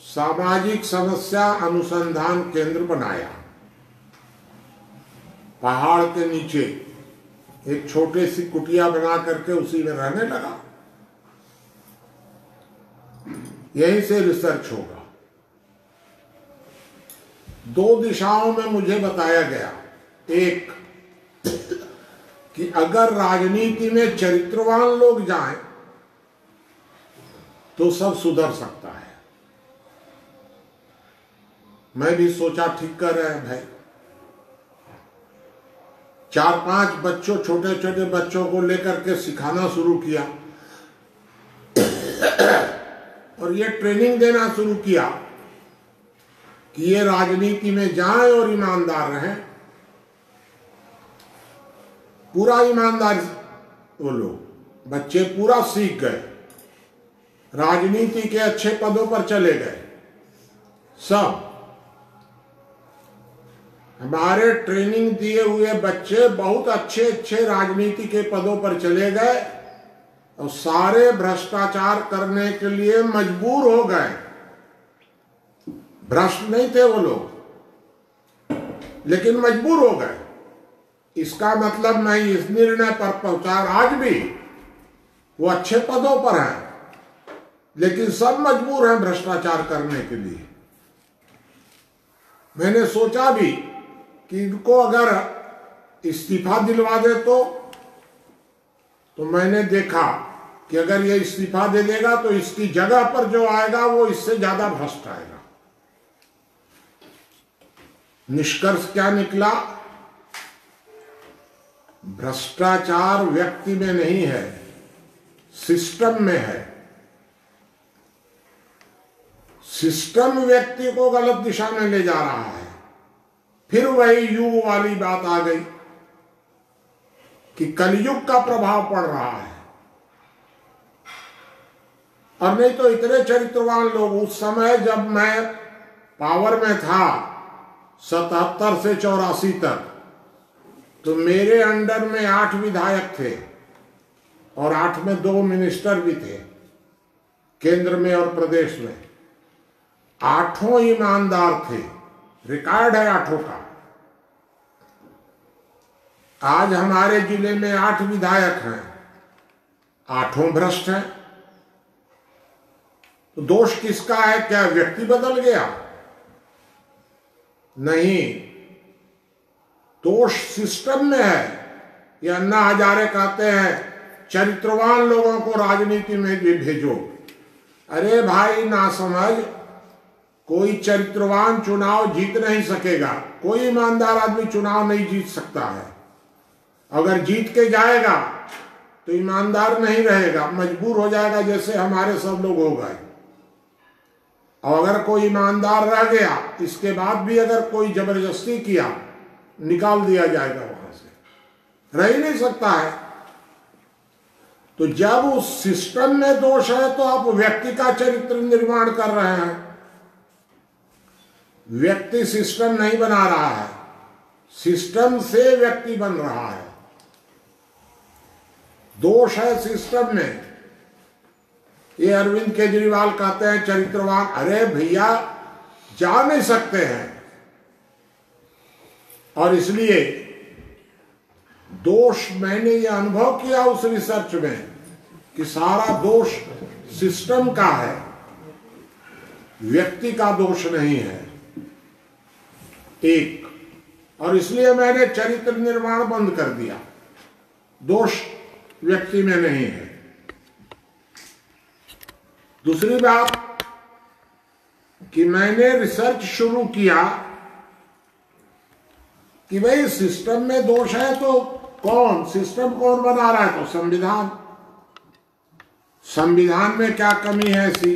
Speaker 2: सामाजिक समस्या अनुसंधान केंद्र बनाया। पहाड़ के नीचे एक छोटी सी कुटिया बना करके उसी में रहने लगा। यहीं से रिसर्च होगा। 2 दिशाओं में मुझे बताया गया। एक कि अगर राजनीति में चरित्रवान लोग जाएं तो सब सुधर सकता है। मैं भी सोचा ठीक कर रहे हैं भाई। 4-5 बच्चों, छोटे छोटे बच्चों को लेकर के सिखाना शुरू किया और ये ट्रेनिंग देना शुरू किया कि ये राजनीति में जाएं और ईमानदार रहें। पूरा ईमानदार वो लोग बच्चे पूरा सीख गए, राजनीति के अच्छे पदों पर चले गए। सब हमारे ट्रेनिंग दिए हुए बच्चे बहुत अच्छे अच्छे राजनीति के पदों पर चले गए और सारे भ्रष्टाचार करने के लिए मजबूर हो गए। भ्रष्ट नहीं थे वो लोग, लेकिन मजबूर हो गए। इसका मतलब मैं इस निर्णय पर पहुंचा, आज भी वो अच्छे पदों पर हैं, लेकिन सब मजबूर हैं भ्रष्टाचार करने के लिए। मैंने सोचा भी कि इनको अगर इस्तीफा दिलवा दे तो मैंने देखा कि अगर ये इस्तीफा दे देगा तो इसकी जगह पर जो आएगा वो इससे ज्यादा भ्रष्ट आएगा। निष्कर्ष क्या निकला? भ्रष्टाचार व्यक्ति में नहीं है, सिस्टम में है। सिस्टम व्यक्ति को गलत दिशा में ले जा रहा है। फिर वही युग वाली बात आ गई कि कलयुग का प्रभाव पड़ रहा है। और नहीं तो इतने चरित्रवान लोग उस समय जब मैं पावर में था, 77 से 84 तक, तो मेरे अंडर में 8 विधायक थे और 8 में 2 मिनिस्टर भी थे, केंद्र में और प्रदेश में। 8 ईमानदार थे, रिकॉर्ड है 8 का। आज हमारे जिले में 8 विधायक हैं, 8 भ्रष्ट हैं। तो दोष किसका है? क्या व्यक्ति बदल गया? नहीं, दोष सिस्टम में है। ये अन्ना हजारे कहते हैं चरित्रवान लोगों को राजनीति में भी भेजो। अरे भाई ना समझ, कोई चरित्रवान चुनाव जीत नहीं सकेगा। कोई ईमानदार आदमी चुनाव नहीं जीत सकता है। अगर जीत के जाएगा तो ईमानदार नहीं रहेगा, मजबूर हो जाएगा, जैसे हमारे सब लोग हो गए। और अगर कोई ईमानदार रह गया, इसके बाद भी अगर कोई जबरदस्ती किया, निकाल दिया जाएगा वहां से, रह ही नहीं सकता है। तो जब उस सिस्टम में दोष है तो आप व्यक्ति का चरित्र निर्माण कर रहे हैं। व्यक्ति सिस्टम नहीं बना रहा है, सिस्टम से व्यक्ति बन रहा है। दोष है सिस्टम में। ये अरविंद केजरीवाल कहते हैं चरित्रवान। अरे भैया, जा नहीं सकते हैं। और इसलिए दोष मैंने ये अनुभव किया उस रिसर्च में कि सारा दोष सिस्टम का है, व्यक्ति का दोष नहीं है। एक, और इसलिए मैंने चरित्र निर्माण बंद कर दिया। दोष व्यक्ति में नहीं है। दूसरी बात कि मैंने रिसर्च शुरू किया कि भाई सिस्टम में दोष है तो सिस्टम कौन बना रहा है? तो संविधान। संविधान में क्या कमी है ऐसी?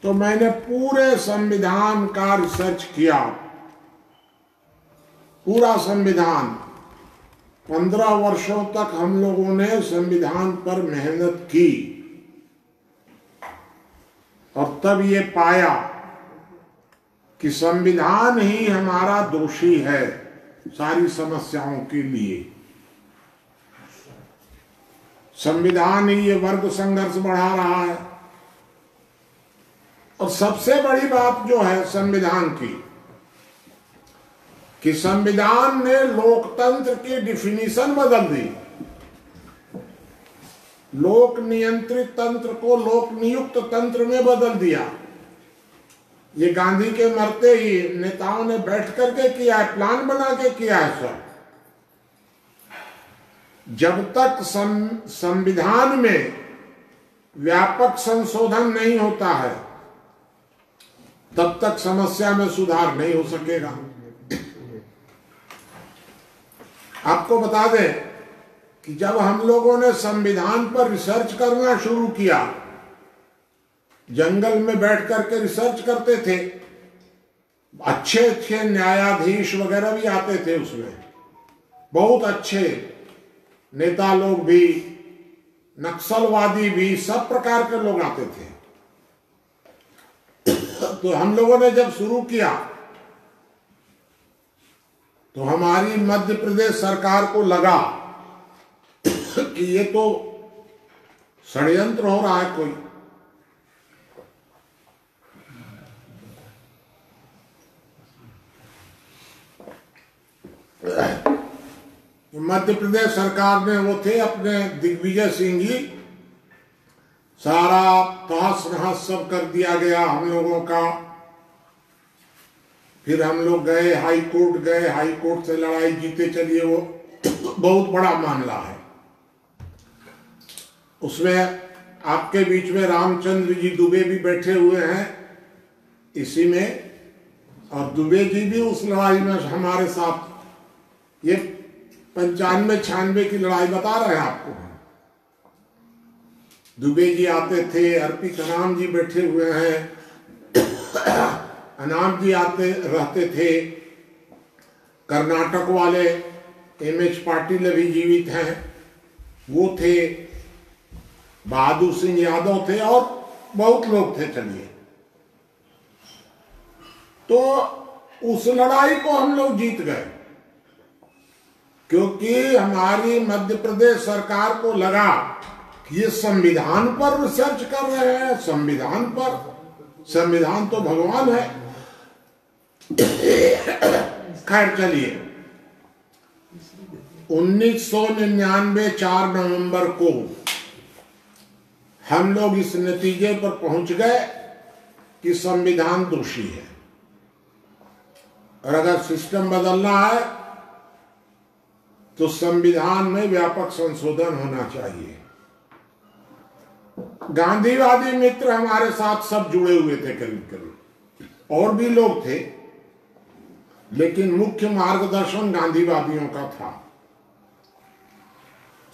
Speaker 2: तो मैंने पूरे संविधान का रिसर्च किया, पूरा संविधान। 15 वर्षों तक हम लोगों ने संविधान पर मेहनत की और तब ये पाया कि संविधान ही हमारा दोषी है सारी समस्याओं के लिए। संविधान ही ये वर्ग संघर्ष बढ़ा रहा है। और सबसे बड़ी बात जो है संविधान की, कि संविधान ने लोकतंत्र की डिफिनीशन बदल दी। लोक नियंत्रित तंत्र को लोक नियुक्त तंत्र में बदल दिया। ये गांधी के मरते ही नेताओं ने बैठ करके किया है, प्लान बना के किया है सब। जब तक संविधान में व्यापक संशोधन नहीं होता है, तब तक समस्या में सुधार नहीं हो सकेगा। आपको बता दें कि जब हम लोगों ने संविधान पर रिसर्च करना शुरू किया, जंगल में बैठ करके रिसर्च करते थे। अच्छे अच्छे न्यायाधीश वगैरह भी आते थे उसमें, बहुत अच्छे नेता लोग भी, नक्सलवादी भी, सब प्रकार के लोग आते थे। तो हम लोगों ने जब शुरू किया तो हमारी मध्य प्रदेश सरकार को लगा कि ये तो षड्यंत्र हो रहा है कोई। मध्य प्रदेश सरकार ने, वो थे अपने दिग्विजय सिंह जी, सारा तहस नहस सब कर दिया गया हम लोगों का। फिर हम लोग गए हाई कोर्ट, गए हाई कोर्ट से लड़ाई जीते चलिए। वो बहुत बड़ा मामला है। उसमें आपके बीच में रामचंद्र जी दुबे भी बैठे हुए हैं इसी में, और दुबे जी भी उस लड़ाई में हमारे साथ, ये 95-96 की लड़ाई बता रहे हैं आपको। दुबे जी आते थे, अर्पित अनाम जी बैठे हुए हैं, अनाम जी आते रहते थे, कर्नाटक वाले एमएच पाटिल अभी जीवित हैं, वो थे, बहादुर सिंह यादव थे, और बहुत लोग थे। चलिए, तो उस लड़ाई को हम लोग जीत गए, क्योंकि हमारी मध्य प्रदेश सरकार को लगा कि ये संविधान पर रिसर्च कर रहे हैं, संविधान पर, संविधान तो भगवान है। खैर चलिए, 1999 4 नवंबर को हम लोग इस नतीजे पर पहुंच गए कि संविधान दोषी है, और अगर सिस्टम बदलना है तो संविधान में व्यापक संशोधन होना चाहिए। गांधीवादी मित्र हमारे साथ सब जुड़े हुए थे, करीब करीब और भी लोग थे, लेकिन मुख्य मार्गदर्शन गांधीवादियों का था।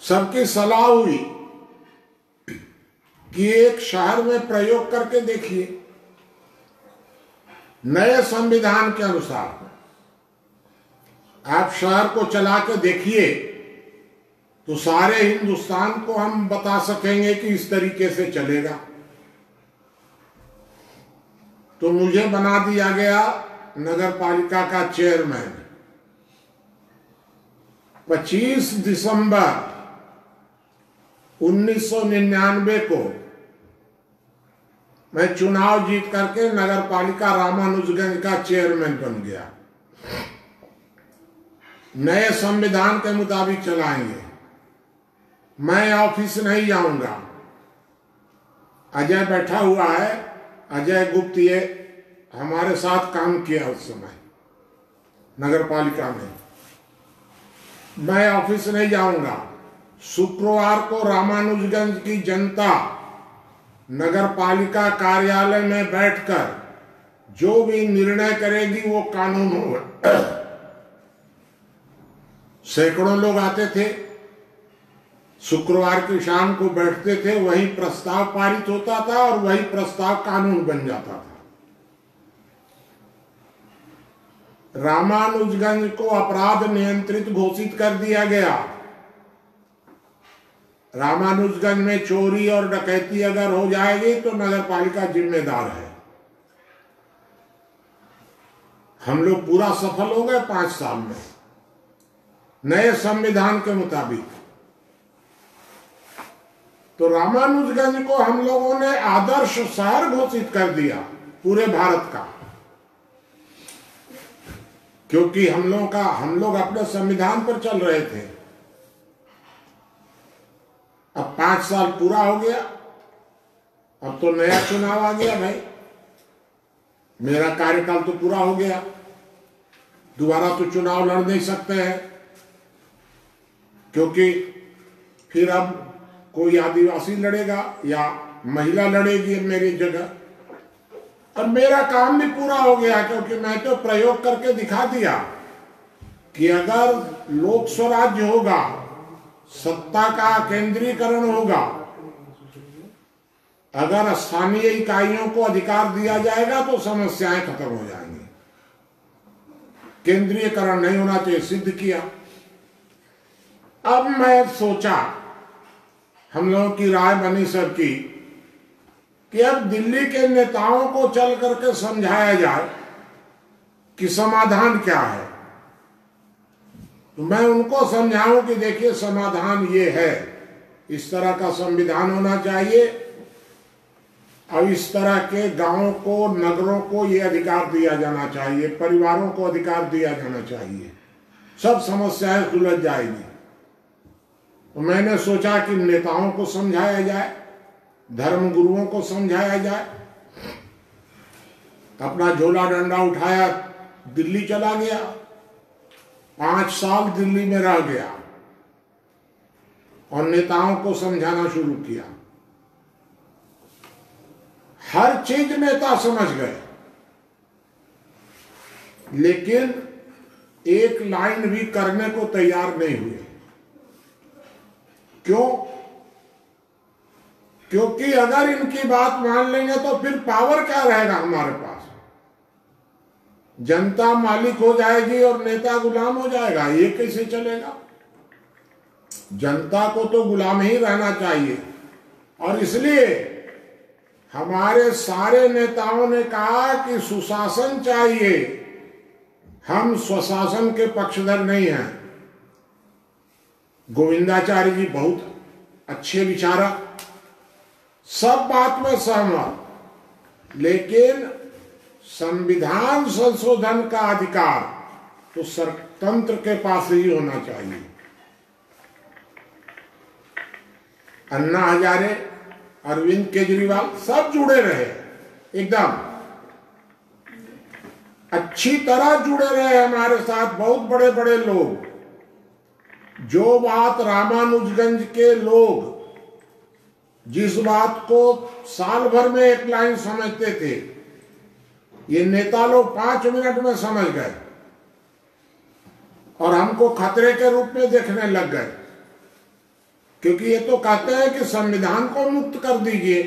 Speaker 2: सबकी सलाह हुई कि एक शहर में प्रयोग करके देखिए, नए संविधान के अनुसार आप शहर को चला के देखिए तो सारे हिंदुस्तान को हम बता सकेंगे कि इस तरीके से चलेगा। तो मुझे बना दिया गया नगर पालिका का चेयरमैन। 25 दिसंबर 1999 को मैं चुनाव जीत करके नगर पालिका रामानुजगंज का चेयरमैन बन गया। नए संविधान के मुताबिक चलाएंगे, मैं ऑफिस नहीं जाऊंगा। अजय बैठा हुआ है, अजय गुप्त, ये हमारे साथ काम किया उस समय नगर पालिका में। मैं ऑफिस नहीं जाऊंगा। शुक्रवार को रामानुजगंज की जनता नगर पालिका कार्यालय में बैठकर जो भी निर्णय करेगी वो कानून होगा। सैकड़ों लोग आते थे, शुक्रवार की शाम को बैठते थे, वही प्रस्ताव पारित होता था और वही प्रस्ताव कानून बन जाता था। रामानुजगंज को अपराध नियंत्रित घोषित कर दिया गया। रामानुजगंज में चोरी और डकैती अगर हो जाएगी तो नगर पालिका जिम्मेदार है। हम लोग पूरा सफल हो गए 5 साल में नए संविधान के मुताबिक। तो रामानुजगंज को हम लोगों ने आदर्श शहर घोषित कर दिया पूरे भारत का, क्योंकि हम लोग अपने संविधान पर चल रहे थे। अब 5 साल पूरा हो गया, अब तो नया चुनाव आ गया। भाई मेरा कार्यकाल तो पूरा हो गया, दोबारा तो चुनाव लड़ नहीं सकते हैं, क्योंकि फिर अब कोई आदिवासी लड़ेगा या महिला लड़ेगी मेरी जगह। और मेरा काम भी पूरा हो गया, क्योंकि मैं तो प्रयोग करके दिखा दिया कि अगर लोक स्वराज्य होगा, सत्ता का केंद्रीकरण होगा, अगर स्थानीय इकाइयों को अधिकार दिया जाएगा तो समस्याएं खत्म हो जाएंगी। केंद्रीयकरण नहीं होना चाहिए, सिद्ध किया। अब मैं सोचा, हम लोगों की राय बनी सबकी, कि अब दिल्ली के नेताओं को चल करके समझाया जाए कि समाधान क्या है। तो मैं उनको समझाऊं कि देखिए समाधान ये है, इस तरह का संविधान होना चाहिए और इस तरह के गांवों को, नगरों को ये अधिकार दिया जाना चाहिए, परिवारों को अधिकार दिया जाना चाहिए, सब समस्याएं सुलझ जाएगी। तो मैंने सोचा कि नेताओं को समझाया जाए, धर्म गुरुओं को समझाया जाए। अपना झोला डंडा उठाया, दिल्ली चला गया, 5 साल दिल्ली में रह गया और नेताओं को समझाना शुरू किया। हर चीज नेता समझ गए, लेकिन एक लाइन भी करने को तैयार नहीं हुए। क्यों? क्योंकि अगर इनकी बात मान लेंगे तो फिर पावर क्या रहेगा हमारे पास? जनता मालिक हो जाएगी और नेता गुलाम हो जाएगा, ये कैसे चलेगा? जनता को तो गुलाम ही रहना चाहिए। और इसलिए हमारे सारे नेताओं ने कहा कि सुशासन चाहिए, हम स्वशासन के पक्षधर नहीं हैं। गोविंदाचार्य जी बहुत अच्छे विचारक, सब बात में सहमत, लेकिन संविधान संशोधन का अधिकार तो सरतंत्र के पास ही होना चाहिए। अन्ना हजारे, अरविंद केजरीवाल सब जुड़े रहे, एकदम अच्छी तरह जुड़े रहे हमारे साथ, बहुत बड़े बड़े लोग। जो बात रामानुजगंज के लोग जिस बात को साल भर में एक लाइन समझते थे, ये नेता लोग 5 मिनट में समझ गए और हमको खतरे के रूप में देखने लग गए, क्योंकि ये तो कहते हैं कि संविधान को मुक्त कर दीजिए।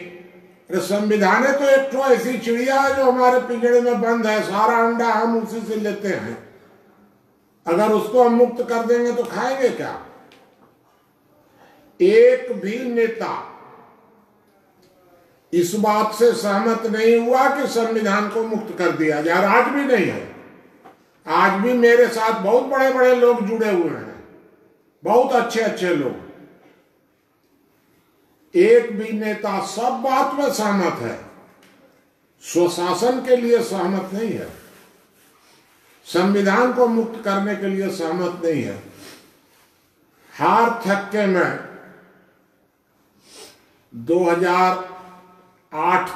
Speaker 2: अरे संविधान है तो एक तो ऐसी चिड़िया है जो हमारे पिंजड़े में बंद है, सारा अंडा हम उसी से लेते हैं, अगर उसको हम मुक्त कर देंगे तो खाएंगे क्या? एक भी नेता इस बात से सहमत नहीं हुआ कि संविधान को मुक्त कर दिया जाए, आज भी नहीं है। आज भी मेरे साथ बहुत बड़े बड़े लोग जुड़े हुए हैं, बहुत अच्छे अच्छे लोग। एक भी नेता सब बात में सहमत है, स्वशासन के लिए सहमत नहीं है, संविधान को मुक्त करने के लिए सहमत नहीं है। हार थक्के में 2008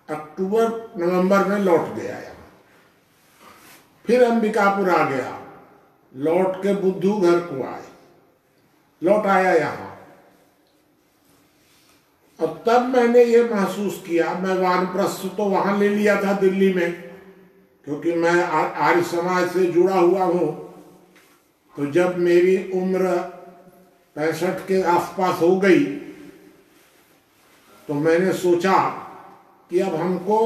Speaker 2: अक्टूबर नवंबर में लौट गया, फिर अंबिकापुर आ गया, लौट के बुद्धू घर को लौट आया यहाँ। और तब मैंने ये महसूस किया, मैं वानप्रस्थ तो वहां ले लिया था दिल्ली में, क्योंकि मैं आर्य समाज से जुड़ा हुआ हूं। तो जब मेरी उम्र 65 के आसपास हो गई तो मैंने सोचा कि अब हमको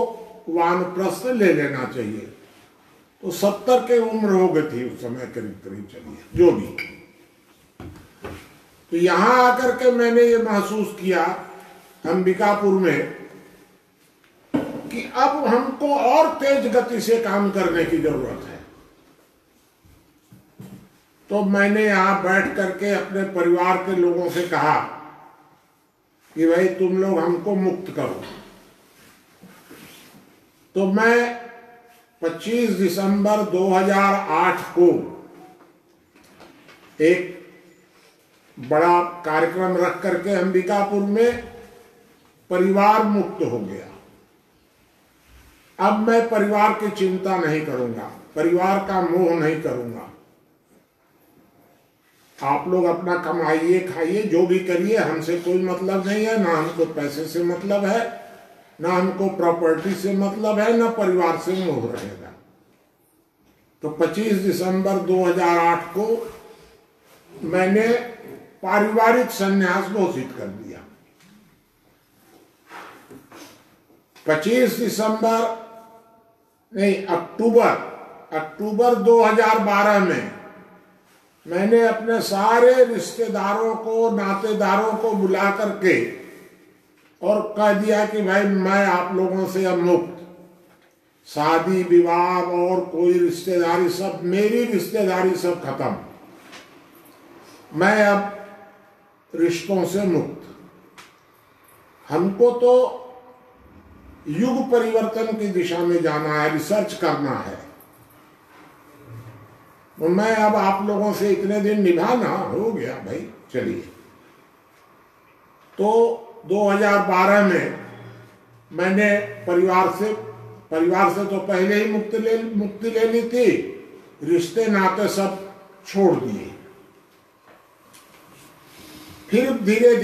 Speaker 2: वानप्रस्थ ले लेना चाहिए। तो 70 की उम्र हो गई थी उस समय, करीब करीब, चलिए जो भी। तो यहां आकर के मैंने ये महसूस किया अंबिकापुर में कि अब हमको और तेज गति से काम करने की जरूरत है। तो मैंने यहां बैठ करके अपने परिवार के लोगों से कहा कि भाई तुम लोग हमको मुक्त करो। तो मैं 25 दिसंबर 2008 को एक बड़ा कार्यक्रम रख करके अंबिकापुर में परिवार मुक्त हो गया। अब मैं परिवार की चिंता नहीं करूंगा, परिवार का मोह नहीं करूंगा। आप लोग अपना कमाइए, खाइए, जो भी करिए, हमसे कोई मतलब नहीं है। ना हमको पैसे से मतलब है, ना हमको प्रॉपर्टी से मतलब है, ना परिवार से मोह रहेगा। तो 25 दिसंबर 2008 को मैंने पारिवारिक संन्यास घोषित कर दिया। 25 दिसंबर नहीं, अक्टूबर 2012 में मैंने अपने सारे रिश्तेदारों को, नातेदारों को बुला करके और कह दिया कि भाई मैं आप लोगों से अब मुक्त, शादी विवाह और कोई रिश्तेदारी, सब मेरी रिश्तेदारी सब खत्म, मैं अब रिश्तों से मुक्त। हमको तो युग परिवर्तन की दिशा में जाना है, रिसर्च करना है। तो मैं अब आप लोगों से इतने दिन निभाना हो गया भाई, चलिए। तो 2012 में मैंने परिवार से तो पहले ही मुक्ति ले ली थी, रिश्ते नाते सब छोड़ दिए। फिर धीरे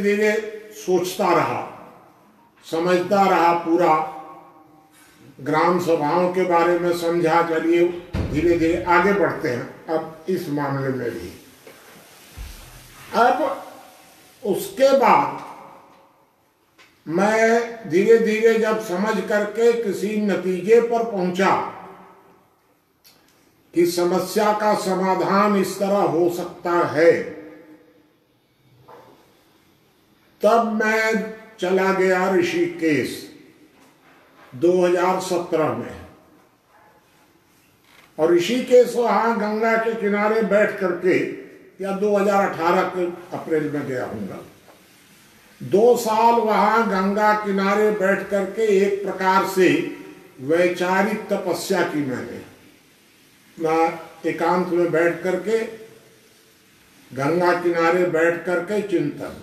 Speaker 2: धीरे सोचता रहा, समझता रहा, पूरा ग्राम सभाओं के बारे में समझा। चलिए धीरे धीरे आगे बढ़ते हैं अब इस मामले में भी। अब उसके बाद मैं धीरे धीरे जब समझ करके किसी नतीजे पर पहुंचा कि समस्या का समाधान इस तरह हो सकता है, तब मैं चला गया ऋषिकेश 2017 में, और ऋषिकेश वहां गंगा के किनारे बैठ करके, या 2018 के अप्रैल में गया हूँगा, 2 साल वहां गंगा किनारे बैठ करके एक प्रकार से वैचारिक तपस्या की मैंने। ना एकांत में बैठ करके, गंगा किनारे बैठ करके चिंतन,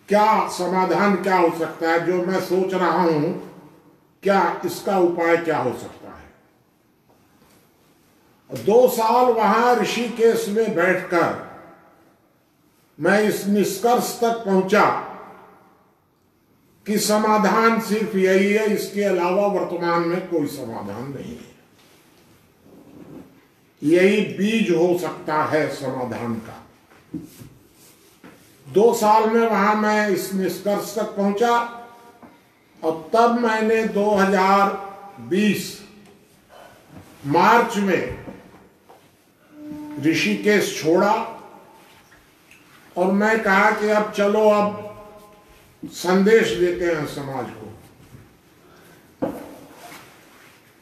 Speaker 2: क्या समाधान क्या हो सकता है, जो मैं सोच रहा हूं क्या इसका उपाय क्या हो सकता है। 2 साल वहां ऋषिकेश में बैठकर मैं इस निष्कर्ष तक पहुंचा कि समाधान सिर्फ यही है, इसके अलावा वर्तमान में कोई समाधान नहीं है। यही बीज हो सकता है समाधान का। 2 साल में वहां मैं इस निष्कर्ष तक पहुंचा, और तब मैंने 2020 मार्च में ऋषिकेश छोड़ा, और मैं कहा कि अब चलो, अब संदेश देते हैं समाज को।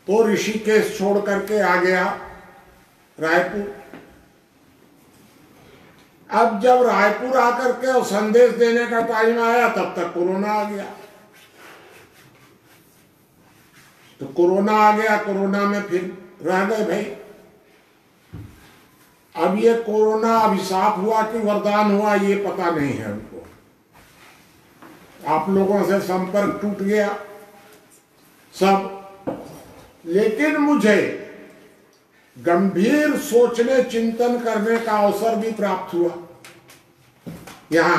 Speaker 2: तो ऋषिकेश छोड़ करके आ गया रायपुर। अब जब रायपुर आकर के और संदेश देने का टाइम आया, तब तक कोरोना आ गया। तो कोरोना आ गया, कोरोना में फिर रह गए भाई। अब ये कोरोना अभिशाप हुआ कि वरदान हुआ, ये पता नहीं है हमको। आप लोगों से संपर्क टूट गया सब, लेकिन मुझे गंभीर सोचने चिंतन करने का अवसर भी प्राप्त हुआ। यहां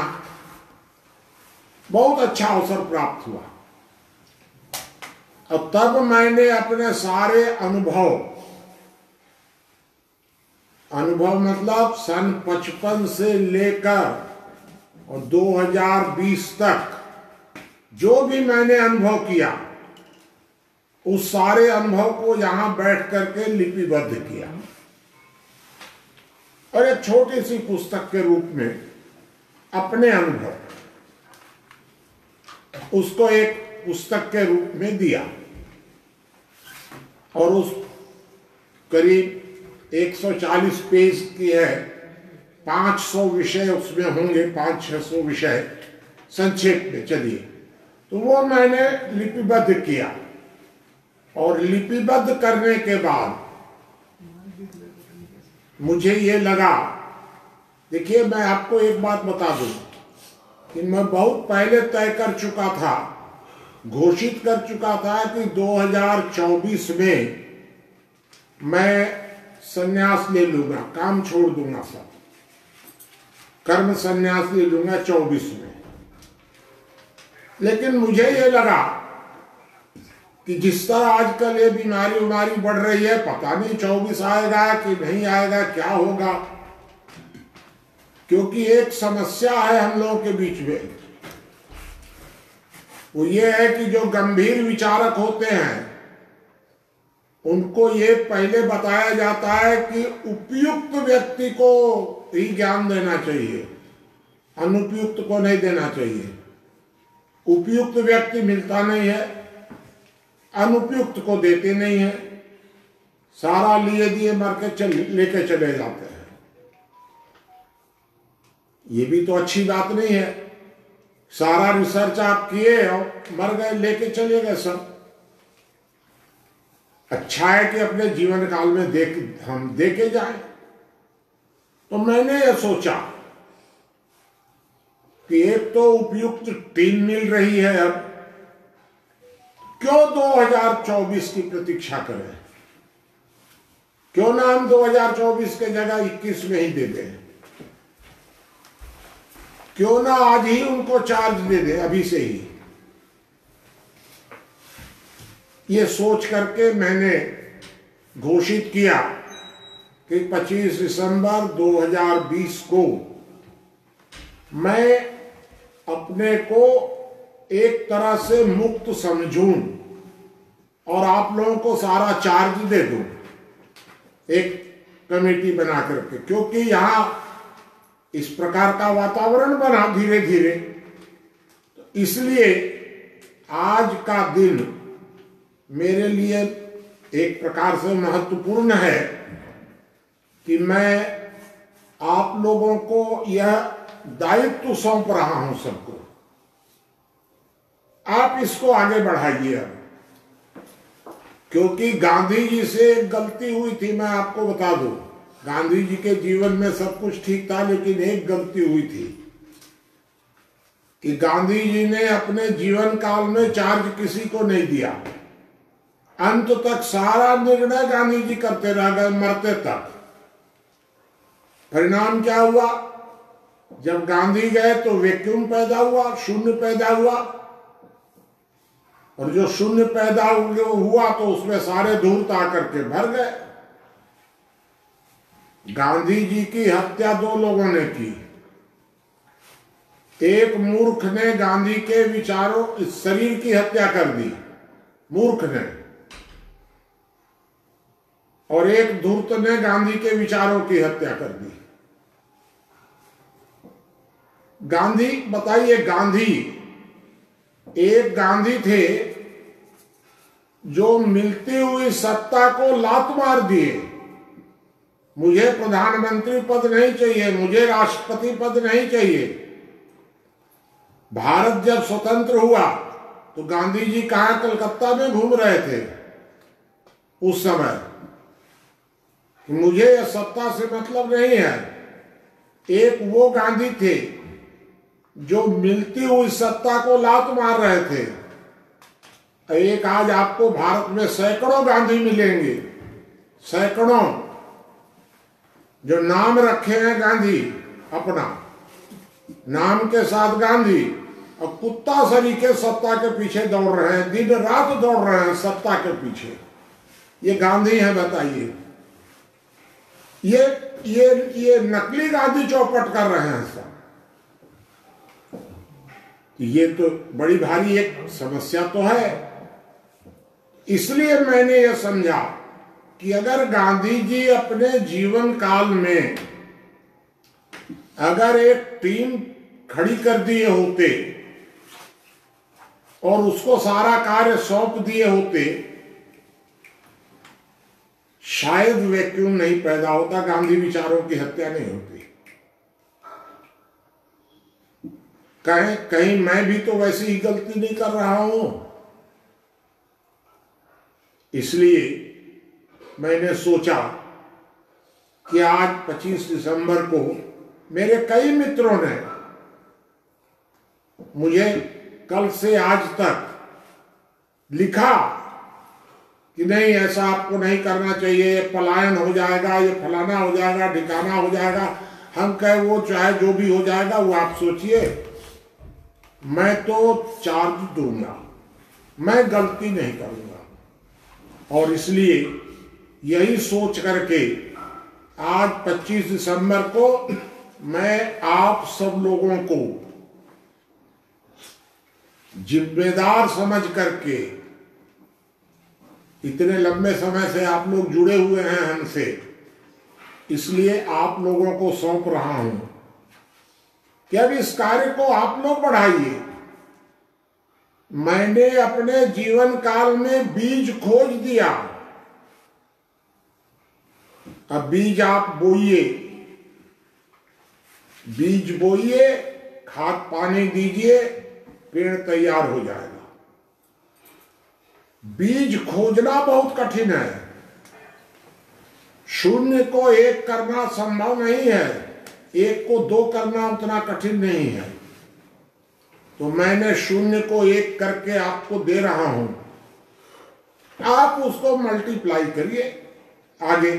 Speaker 2: बहुत अच्छा अवसर प्राप्त हुआ, और तब मैंने अपने सारे अनुभव मतलब सन 55 से लेकर और 2020 तक जो भी मैंने अनुभव किया, उस सारे अनुभव को यहां बैठ करके लिपिबद्ध किया, और एक छोटी सी पुस्तक के रूप में अपने अनुभव उसको एक पुस्तक के रूप में दिया। और उस करीब 140 पेज की है, 500 विषय उसमें होंगे, 500-600 विषय संक्षेप में। चलिए, तो वो मैंने लिपिबद्ध किया, और लिपिबद्ध करने के बाद मुझे ये लगा, देखिए मैं आपको एक बात बता दूं कि मैं बहुत पहले तय कर चुका था, घोषित कर चुका था कि 2024 में मैं संन्यास ले लूंगा, काम छोड़ दूंगा, सब कर्म संन्यास ले लूंगा 24 में। लेकिन मुझे ये लगा कि जिस तरह आजकल ये बीमारी बढ़ रही है, पता नहीं 24 आएगा कि नहीं आएगा, क्या होगा। क्योंकि एक समस्या है हम लोगों के बीच में, वो ये है कि जो गंभीर विचारक होते हैं, उनको ये पहले बताया जाता है कि उपयुक्त व्यक्ति को ही ज्ञान देना चाहिए, अनुपयुक्त को नहीं देना चाहिए। उपयुक्त व्यक्ति मिलता नहीं है, अनुपयुक्त को देते नहीं है, सारा लिए दिए मर के लेके चले जाते हैं। ये भी तो अच्छी बात नहीं है। सारा रिसर्च आप किए और मर गए, लेके चले गए सब। अच्छा है कि अपने जीवन काल में हम देके जाएं। तो मैंने ये सोचा कि एक तो उपयुक्त टीम मिल रही है, अब क्यों 2024 की प्रतीक्षा करें, क्यों ना हम 2024 के जगह 21 में ही दे दें, क्यों ना आज ही उनको चार्ज दे दें, अभी से ही। ये सोच करके मैंने घोषित किया कि 25 दिसंबर 2020 को मैं अपने को एक तरह से मुक्त समझूं और आप लोगों को सारा चार्ज दे दूं, एक कमेटी बना करके। क्योंकि यहां इस प्रकार का वातावरण बना धीरे धीरे इसलिए आज का दिन मेरे लिए एक प्रकार से महत्वपूर्ण है कि मैं आप लोगों को यह दायित्व सौंप रहा हूं सबको। आप इसको आगे बढ़ाइए अब, क्योंकि गांधी जी से एक गलती हुई थी, मैं आपको बता दूं। गांधी जी के जीवन में सब कुछ ठीक था, लेकिन एक गलती हुई थी कि गांधी जी ने अपने जीवन काल में चार्ज किसी को नहीं दिया। अंत तक सारा निर्णय गांधी जी करते रह गए, मरते तक। परिणाम क्या हुआ? जब गांधी गए तो वैक्यूम पैदा हुआ, शून्य पैदा हुआ, और जो शून्य पैदा हुआ तो उसमें सारे धूर्त आकर के भर गए। गांधी जी की हत्या दो लोगों ने की। एक मूर्ख ने गांधी के विचारों, इस शरीर की हत्या कर दी, मूर्ख ने, और एक धूर्त ने गांधी के विचारों की हत्या कर दी। गांधी, बताइए, गांधी, एक गांधी थे जो मिलती हुई सत्ता को लात मार दिए। मुझे प्रधानमंत्री पद नहीं चाहिए, मुझे राष्ट्रपति पद नहीं चाहिए। भारत जब स्वतंत्र हुआ तो गांधी जी कहां? कलकत्ता में घूम रहे थे उस समय। मुझे यह सत्ता से मतलब नहीं है। एक वो गांधी थे जो मिलती हुई सत्ता को लात मार रहे थे। एक आज आपको भारत में सैकड़ों गांधी मिलेंगे, सैकड़ों, जो नाम रखे हैं गांधी, अपना नाम के साथ गांधी, और कुत्ता सरीखे सत्ता के पीछे दौड़ रहे हैं, दिन रात दौड़ रहे हैं सत्ता के पीछे। ये गांधी है, बताइए। ये नकली गांधी चौपट कर रहे हैं सब। ये तो बड़ी भारी एक समस्या तो है। इसलिए मैंने यह समझा कि अगर गांधी जी अपने जीवन काल में अगर एक टीम खड़ी कर दिए होते और उसको सारा कार्य सौंप दिए होते, शायद वैक्यूम नहीं पैदा होता, गांधी विचारों की हत्या नहीं होती। कहीं मैं भी तो वैसी ही गलती नहीं कर रहा हूं। इसलिए मैंने सोचा कि आज 25 दिसंबर को मेरे कई मित्रों ने मुझे कल से आज तक लिखा कि नहीं, ऐसा आपको नहीं करना चाहिए, ये पलायन हो जाएगा, ये फलाना हो जाएगा, ठिकाना हो जाएगा। हम कहे वो चाहे जो भी हो जाएगा, वो आप सोचिए, मैं तो चार्ज दूंगा, मैं गलती नहीं करूंगा। और इसलिए यही सोच करके आज 25 दिसंबर को मैं आप सब लोगों को जिम्मेदार समझ करके, इतने लंबे समय से आप लोग जुड़े हुए हैं हमसे, इसलिए आप लोगों को सौंप रहा हूं कि अब इस कार्य को आप लोग बढ़ाइए। मैंने अपने जीवन काल में बीज खोज दिया, अब बीज आप बोइए, बीज बोइए, खाद पानी दीजिए, पेड़ तैयार हो जाएगा। बीज खोजना बहुत कठिन है। शून्य को एक करना संभव नहीं है, एक को दो करना उतना कठिन नहीं है। तो मैंने शून्य को एक करके आपको दे रहा हूं, आप उसको मल्टीप्लाई करिए आगे।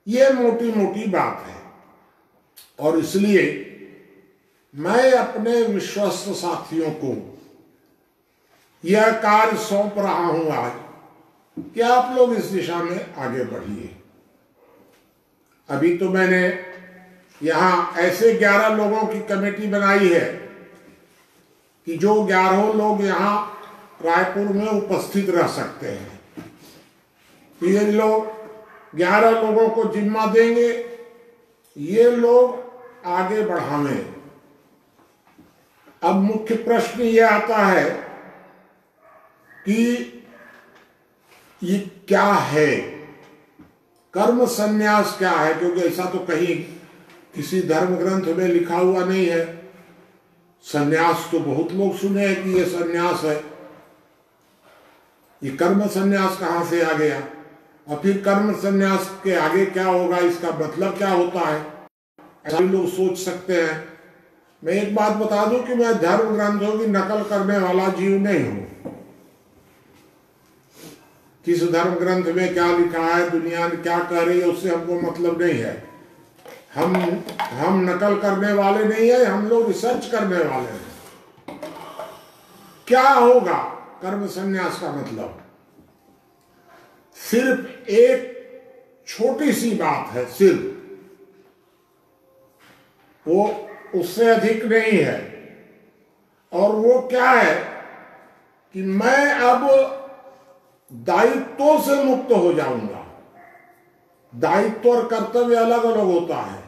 Speaker 2: ये मोटी मोटी बात है। और इसलिए मैं अपने विश्वस्त साथियों को यह कार्य सौंप रहा हूं आज कि आप लोग इस दिशा में आगे बढ़िए। अभी तो मैंने यहां ऐसे 11 लोगों की कमेटी बनाई है कि जो 11 लोग यहां रायपुर में उपस्थित रह सकते हैं। ये लोग 11 लोगों को जिम्मा देंगे, ये लोग आगे बढ़ावें। अब मुख्य प्रश्न ये आता है कि ये क्या है, कर्म संन्यास क्या है, क्योंकि ऐसा तो कहीं किसी धर्म ग्रंथ में लिखा हुआ नहीं है। संन्यास तो बहुत लोग सुने हैं कि ये संन्यास है, ये कर्म संन्यास कहाँ से आ गया, और फिर कर्म संन्यास के आगे क्या होगा, इसका मतलब क्या होता है, ऐसा भी लोग सोच सकते हैं। मैं एक बात बता दूं कि मैं धर्म ग्रंथों की नकल करने वाला जीव नहीं हूं। किस धर्म ग्रंथ में क्या लिखा है, दुनिया ने क्या कह रही है, उससे हमको मतलब नहीं है। हम नकल करने वाले नहीं है, हम लोग रिसर्च करने वाले हैं। क्या होगा कर्म संन्यास का मतलब? सिर्फ एक छोटी सी बात है, सिर्फ वो, उससे अधिक नहीं है। और वो क्या है कि मैं अब दायित्वों से मुक्त हो जाऊंगा। दायित्व और कर्तव्य अलग अलग होता है।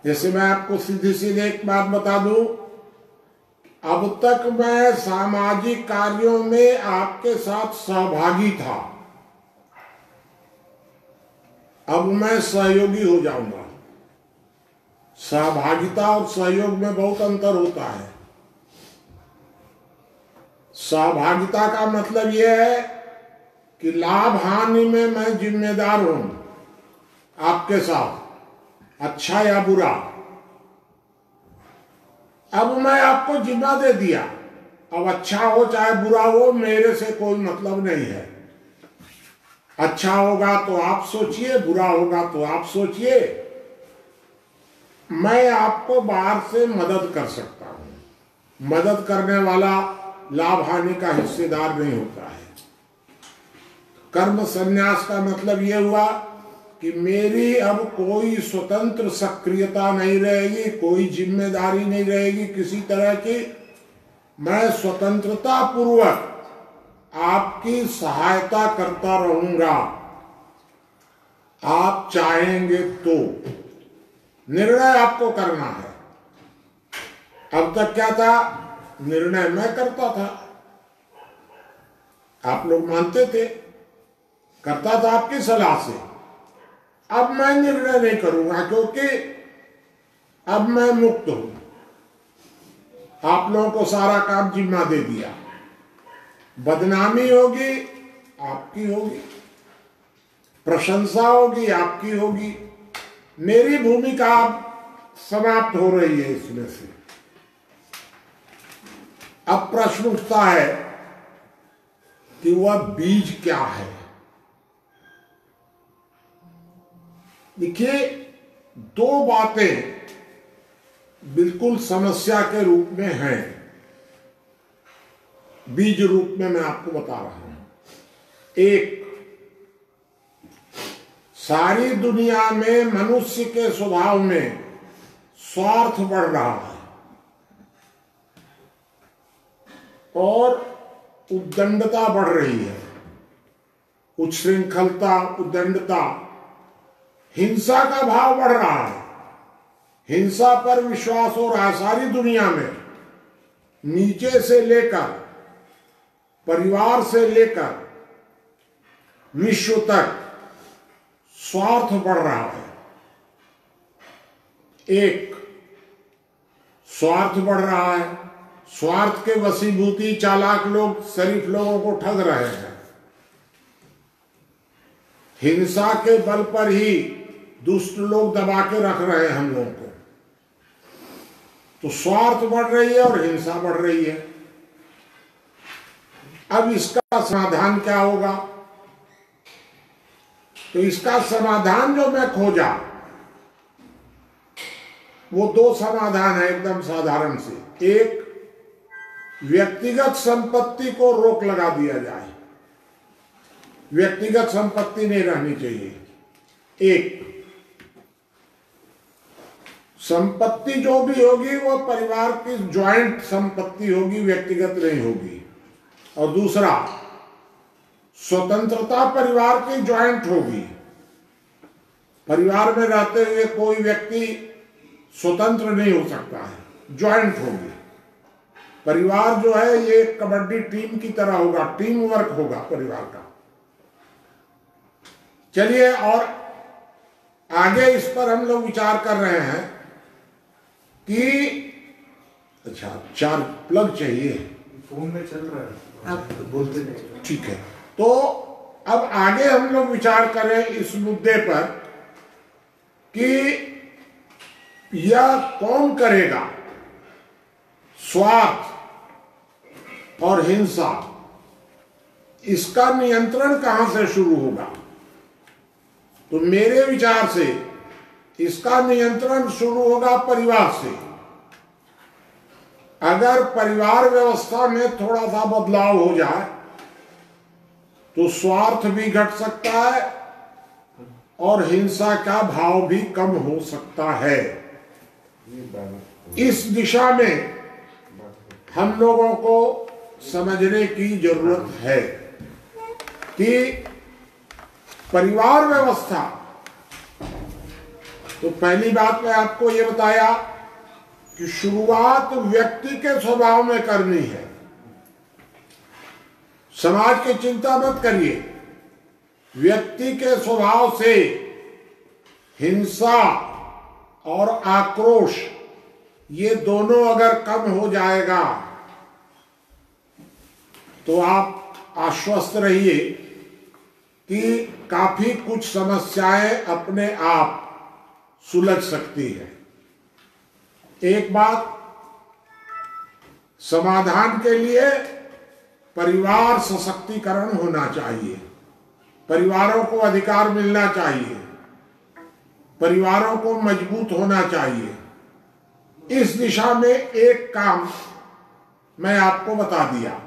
Speaker 2: जैसे मैं आपको सीधी सीधी एक बात बता दूं, अब तक मैं सामाजिक कार्यों में आपके साथ सहभागी था, अब मैं सहयोगी हो जाऊंगा। सहभागिता और सहयोग में बहुत अंतर होता है। सहभागिता का मतलब यह है कि लाभ हानि में मैं जिम्मेदार हूं आपके साथ, अच्छा या बुरा। अब मैं आपको जिम्मा दे दिया, अब अच्छा हो चाहे बुरा हो, मेरे से कोई मतलब नहीं है। अच्छा होगा तो आप सोचिए, बुरा होगा तो आप सोचिए। मैं आपको बाहर से मदद कर सकता हूं। मदद करने वाला लाभ हानि का हिस्सेदार नहीं होता है। कर्म संन्यास का मतलब यह हुआ कि मेरी अब कोई स्वतंत्र सक्रियता नहीं रहेगी, कोई जिम्मेदारी नहीं रहेगी किसी तरह की। मैं स्वतंत्रता पूर्वक आपकी सहायता करता रहूंगा, आप चाहेंगे तो। निर्णय आपको करना है। अब तक क्या था, निर्णय मैं करता था, आप लोग मानते थे, करता था आपकी सलाह से। अब मैं निर्णय नहीं करूंगा, क्योंकि अब मैं मुक्त हूं। आप लोगों को सारा काम जिम्मा दे दिया। बदनामी होगी आपकी होगी, प्रशंसा होगी आपकी होगी, मेरी भूमिका समाप्त हो रही है इसमें से। अब प्रश्न उठता है कि वह बीज क्या है। देखिए, दो बातें बिल्कुल समस्या के रूप में हैं, बीज रूप में मैं आपको बता रहा हूं। एक, सारी दुनिया में मनुष्य के स्वभाव में स्वार्थ बढ़ रहा है और उद्दंडता बढ़ रही है। उच्छृंखलता, उद्दंडता, हिंसा का भाव बढ़ रहा है। हिंसा पर विश्वास हो रहा है सारी दुनिया में, नीचे से लेकर, परिवार से लेकर विश्व तक स्वार्थ बढ़ रहा है। एक, स्वार्थ बढ़ रहा है। स्वार्थ के वशीभूती चालाक लोग शरीफ लोगों को ठग रहे हैं। हिंसा के बल पर ही दुष्ट लोग दबा के रख रहे हैं हम लोगों को। तो स्वार्थ बढ़ रही है और हिंसा बढ़ रही है। अब इसका समाधान क्या होगा? तो इसका समाधान जो मैं खोजा, वो दो समाधान है एकदम साधारण से। एक, व्यक्तिगत संपत्ति को रोक लगा दिया जाए, व्यक्तिगत संपत्ति नहीं रहनी चाहिए। एक, संपत्ति जो भी होगी वो परिवार की ज्वाइंट संपत्ति होगी, व्यक्तिगत नहीं होगी। और दूसरा, स्वतंत्रता परिवार की ज्वाइंट होगी। परिवार में रहते हुए कोई व्यक्ति स्वतंत्र नहीं हो सकता है। ज्वाइंट होगी। परिवार जो है ये कबड्डी टीम की तरह होगा, टीम वर्क होगा परिवार का। चलिए, और आगे इस पर हम लोग विचार कर रहे हैं कि अच्छा, 4 प्लग चाहिए,
Speaker 3: फोन में चल रहा है, आप बोलते नहीं।
Speaker 2: ठीक है। तो अब आगे हम लोग विचार करें इस मुद्दे पर कि यह कौन करेगा, स्वार्थ और हिंसा, इसका नियंत्रण कहां से शुरू होगा। तो मेरे विचार से इसका नियंत्रण शुरू होगा परिवार से। अगर परिवार व्यवस्था में थोड़ा सा बदलाव हो जाए तो स्वार्थ भी घट सकता है और हिंसा का भाव भी कम हो सकता है। इस दिशा में हम लोगों को समझने की जरूरत है कि परिवार व्यवस्था, तो पहली बात मैं आपको ये बताया कि शुरुआत व्यक्ति के स्वभाव में करनी है। समाज की चिंता मत करिए, व्यक्ति के स्वभाव से हिंसा और आक्रोश ये दोनों अगर कम हो जाएगा तो आप आश्वस्त रहिए कि काफी कुछ समस्याएं अपने आप सुलझ सकती है। एक बात, समाधान के लिए परिवार सशक्तिकरण होना चाहिए, परिवारों को अधिकार मिलना चाहिए, परिवारों को मजबूत होना चाहिए। इस दिशा में एक काम मैं आपको बता दिया।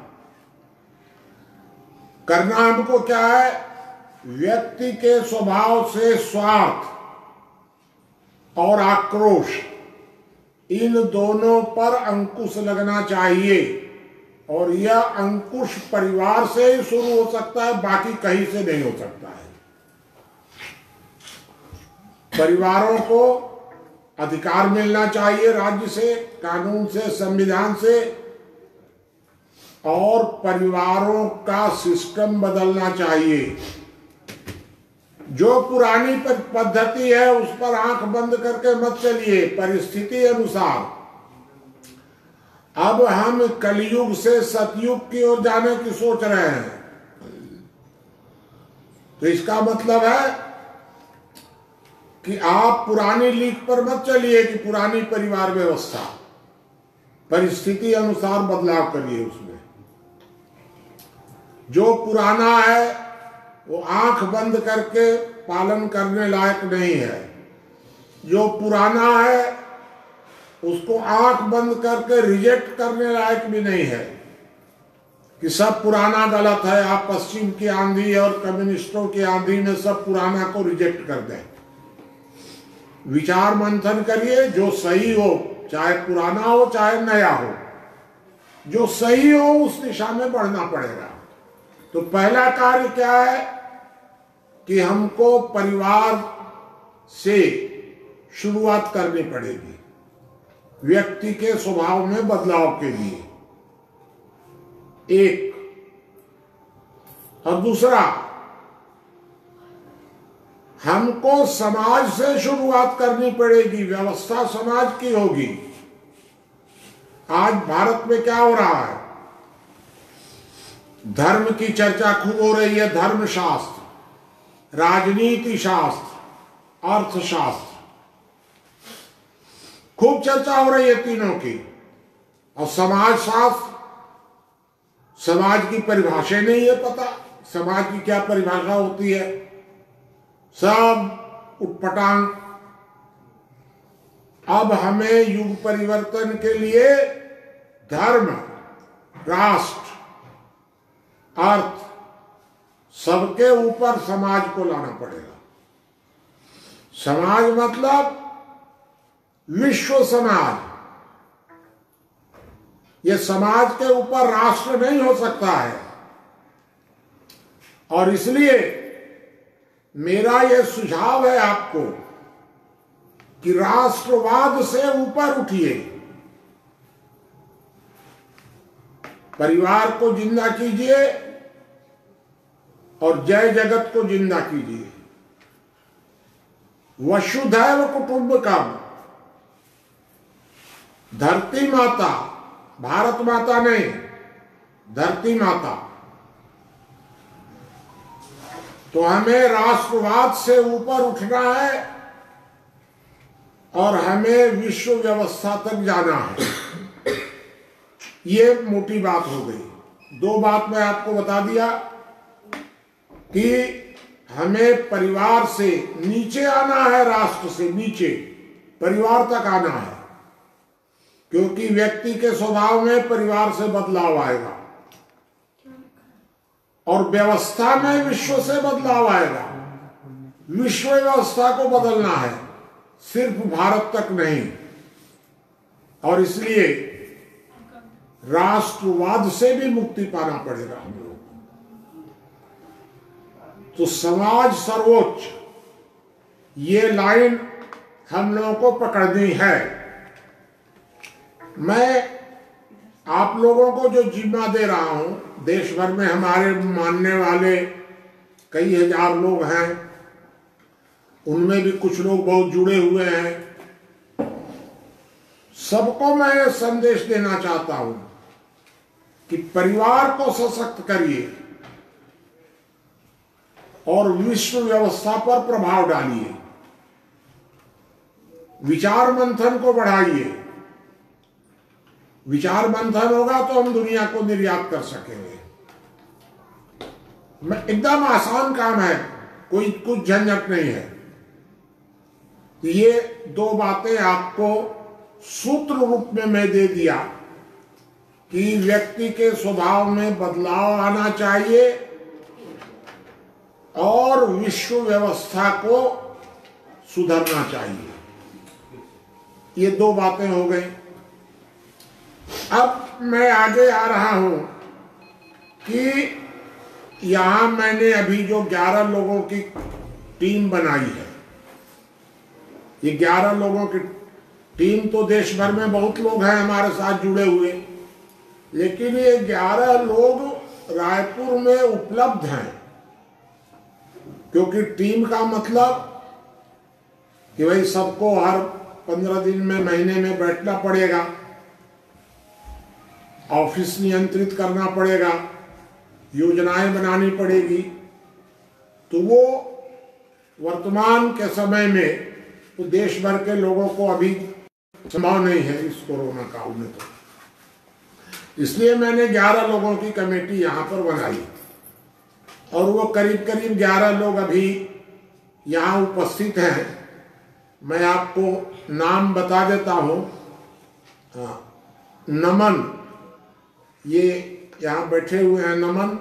Speaker 2: करना हमको क्या है, व्यक्ति के स्वभाव से स्वार्थ और आक्रोश, इन दोनों पर अंकुश लगना चाहिए। और यह अंकुश परिवार से ही शुरू हो सकता है, बाकी कहीं से नहीं हो सकता है। परिवारों को अधिकार मिलना चाहिए राज्य से, कानून से, संविधान से, और परिवारों का सिस्टम बदलना चाहिए। जो पुरानी पद्धति है उस पर आंख बंद करके मत चलिए, परिस्थिति अनुसार। अब हम कलयुग से सतयुग की ओर जाने की सोच रहे हैं। तो इसका मतलब है कि आप पुरानी लीक पर मत चलिए कि पुरानी परिवार व्यवस्था, परिस्थिति अनुसार बदलाव करिए उसमें। जो पुराना है वो आंख बंद करके पालन करने लायक नहीं है। जो पुराना है उसको आंख बंद करके रिजेक्ट करने लायक भी नहीं है कि सब पुराना गलत है, आप पश्चिम की आंधी और कम्युनिस्टों की आंधी में सब पुराना को रिजेक्ट कर दें। विचार मंथन करिए, जो सही हो, चाहे पुराना हो चाहे नया हो, जो सही हो उस दिशा में बढ़ना पड़ेगा। तो पहला कार्य क्या है कि हमको परिवार से शुरुआत करनी पड़ेगी व्यक्ति के स्वभाव में बदलाव के लिए, एक। और दूसरा, हमको समाज से शुरुआत करनी पड़ेगी, व्यवस्था समाज की होगी। आज भारत में क्या हो रहा है, धर्म की चर्चा खूब हो रही है, धर्मशास्त्र, राजनीति शास्त्र, अर्थशास्त्र, खूब चर्चा हो रही है तीनों की। और समाज शास्त्र, समाज की परिभाषा नहीं है पता, समाज की क्या परिभाषा होती है, सब उटपटांग। अब हमें युग परिवर्तन के लिए धर्म, राष्ट्र, अर्थ, सबके ऊपर समाज को लाना पड़ेगा। समाज मतलब विश्व समाज। ये समाज के ऊपर राष्ट्र नहीं हो सकता है। और इसलिए मेरा यह सुझाव है आपको कि राष्ट्रवाद से ऊपर उठिए, परिवार को जिंदा कीजिए और जय जगत को जिंदा कीजिए। वसुधैव कुटुंबकम, धरती माता, भारत माता नहीं, धरती माता। तो हमें राष्ट्रवाद से ऊपर उठना है और हमें विश्व व्यवस्था तक जाना है। ये मोटी बात हो गई। दो बात मैं आपको बता दिया कि हमें परिवार से नीचे आना है, राष्ट्र से नीचे परिवार तक आना है, क्योंकि व्यक्ति के स्वभाव में परिवार से बदलाव आएगा और व्यवस्था में विश्व से बदलाव आएगा। विश्व व्यवस्था को बदलना है, सिर्फ भारत तक नहीं। और इसलिए राष्ट्रवाद से भी मुक्ति पाना पड़ेगा हम लोग। तो समाज सर्वोच्च, ये लाइन हम लोगों को पकड़नी है। मैं आप लोगों को जो जिम्मा दे रहा हूं, देश भर में हमारे मानने वाले कई हजार लोग हैं, उनमें भी कुछ लोग बहुत जुड़े हुए हैं। सबको मैं संदेश देना चाहता हूं कि परिवार को सशक्त करिए और विश्व व्यवस्था पर प्रभाव डालिए, विचार मंथन को बढ़ाइए। विचार मंथन होगा तो हम दुनिया को निर्यात कर सकेंगे। एकदम आसान काम है, कोई कुछ झंझट नहीं है। ये दो बातें आपको सूत्र रूप में मैं दे दिया कि व्यक्ति के स्वभाव में बदलाव आना चाहिए और विश्व व्यवस्था को सुधरना चाहिए। ये दो बातें हो गई। अब मैं आगे आ रहा हूं कि यहां मैंने अभी जो 11 लोगों की टीम बनाई है, ये 11 लोगों की टीम, तो देश भर में बहुत लोग हैं हमारे साथ जुड़े हुए, लेकिन ये 11 लोग रायपुर में उपलब्ध हैं। क्योंकि टीम का मतलब कि भाई सबको हर 15 दिन में, महीने में बैठना पड़ेगा, ऑफिस नियंत्रित करना पड़ेगा, योजनाएं बनानी पड़ेगी। तो वो वर्तमान के समय में तो देश भर के लोगों को अभी संभव नहीं है इस कोरोना काल में। तो इसलिए मैंने 11 लोगों की कमेटी यहाँ पर बनाई और वो करीब करीब 11 लोग अभी यहाँ उपस्थित हैं। मैं आपको नाम बता देता हूँ। नमन, ये यहाँ बैठे हुए हैं नमन।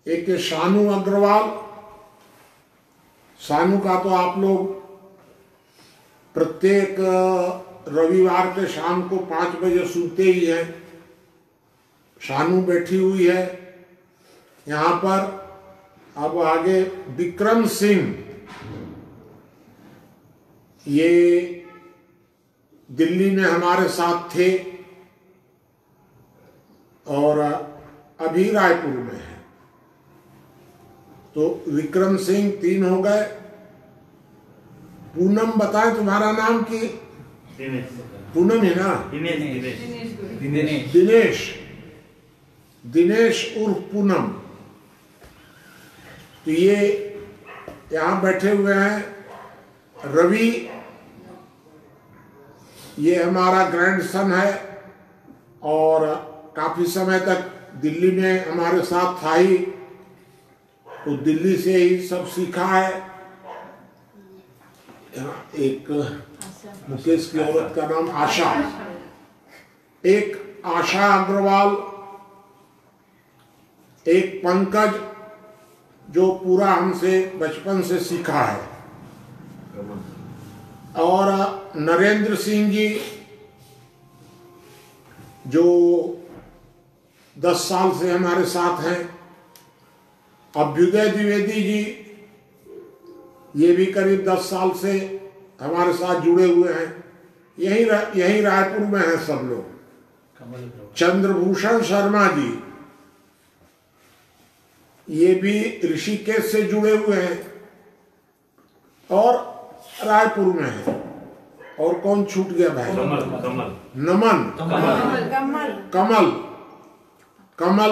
Speaker 2: एक शानू अग्रवाल, शानू का तो आप लोग प्रत्येक रविवार के शाम को 5 बजे सुनते ही हैं। शानू बैठी हुई है यहाँ पर। अब आगे विक्रम सिंह, ये दिल्ली में हमारे साथ थे और अभी रायपुर में है। तो विक्रम सिंह 3 हो गए। पूनम, बताएं तुम्हारा नाम की? पूनम है ना? दिनेश उर्फ पूनम। तो ये यहाँ बैठे हुए हैं। रवि, ये हमारा ग्रैंडसन है और काफी समय तक दिल्ली में हमारे साथ था ही, तो दिल्ली से ही सब सीखा है। एक मुकेश की औरत का नाम आशा, एक आशा अग्रवाल, एक पंकज जो पूरा हमसे बचपन से सीखा है, और नरेंद्र सिंह जी जो 10 साल से हमारे साथ हैं। अभ्युदय द्विवेदी जी, ये भी करीब 10 साल से हमारे साथ जुड़े हुए हैं। यही रायपुर में हैं सब लोग। चंद्रभूषण शर्मा जी, ये भी ऋषिकेश से जुड़े हुए हैं और रायपुर में है। और कौन छूट गया भाई? नमन, कमल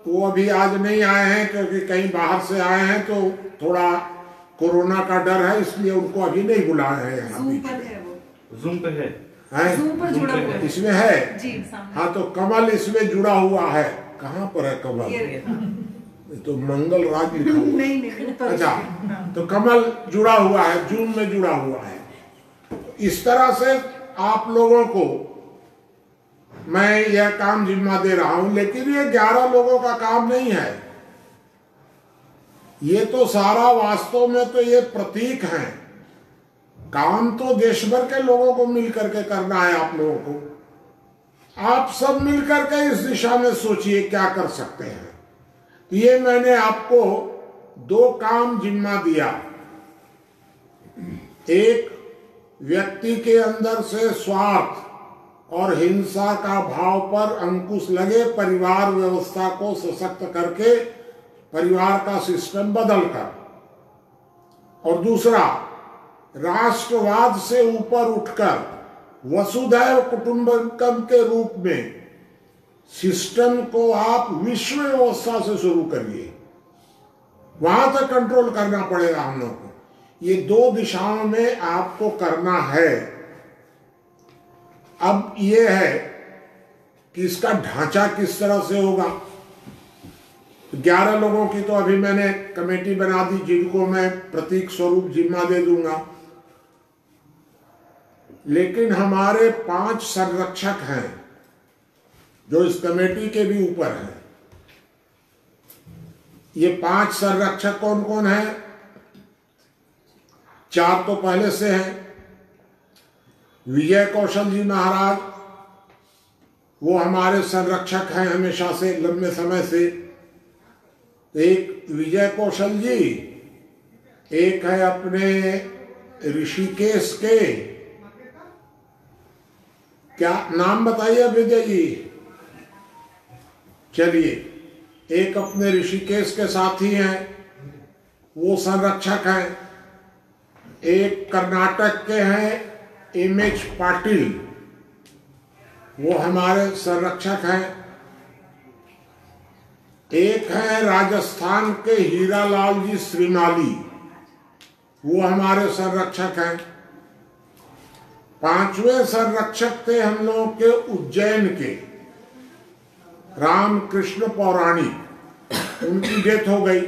Speaker 2: वो अभी आज नहीं आए हैं क्योंकि कहीं बाहर से आए हैं, तो थोड़ा कोरोना का डर है, इसलिए उनको अभी नहीं बुलाया है। यहाँ
Speaker 3: जूम पे है,
Speaker 2: इसमें है जी। हाँ, तो कमल इसमें जुड़ा हुआ है। कहाँ पर है कमल? तो मंगल राज लिखा हुआ। नहीं। अच्छा, तो कमल जुड़ा हुआ है, जूम में जुड़ा हुआ है। इस तरह से आप लोगों को मैं यह काम जिम्मा दे रहा हूं, लेकिन ये 11 लोगों का काम नहीं है। ये तो सारा वास्तव में तो ये प्रतीक हैं। काम तो देश भर के लोगों को मिलकर के करना है। आप लोगों को, आप सब मिलकर के इस दिशा में सोचिए क्या कर सकते हैं। ये मैंने आपको 2 काम जिम्मा दिया। एक, व्यक्ति के अंदर से स्वार्थ और हिंसा का भाव पर अंकुश लगे, परिवार व्यवस्था को सशक्त करके परिवार का सिस्टम बदल कर। और दूसरा, राष्ट्रवाद से ऊपर उठकर वसुधैव कुटुंबकम के रूप में सिस्टम को आप विश्व व्यवस्था से शुरू करिए। वहां तक कंट्रोल करना पड़ेगा हम लोग को। ये 2 दिशाओं में आपको करना है। अब ये है कि इसका ढांचा किस तरह से होगा। 11 लोगों की तो अभी मैंने कमेटी बना दी, जिनको मैं प्रतीक स्वरूप जिम्मा दे दूंगा। लेकिन हमारे 5 संरक्षक हैं जो इस कमेटी के भी ऊपर हैं। ये 5 संरक्षक कौन कौन है? 4 तो पहले से हैं। विजय कौशल जी महाराज, वो हमारे संरक्षक हैं हमेशा से, लंबे समय से। एक विजय कौशल जी, एक है अपने ऋषिकेश के, क्या नाम बताइए विजय जी? चलिए, एक अपने ऋषिकेश के साथी हैं, वो संरक्षक हैं। एक कर्नाटक के हैं एमएच पाटिल, वो हमारे संरक्षक हैं। एक है राजस्थान के हीरालाल जी श्रीमाली, वो हमारे संरक्षक हैं। 5वें संरक्षक थे हम लोगों के उज्जैन के रामकृष्ण पौराणिक, उनकी डेथ हो गई।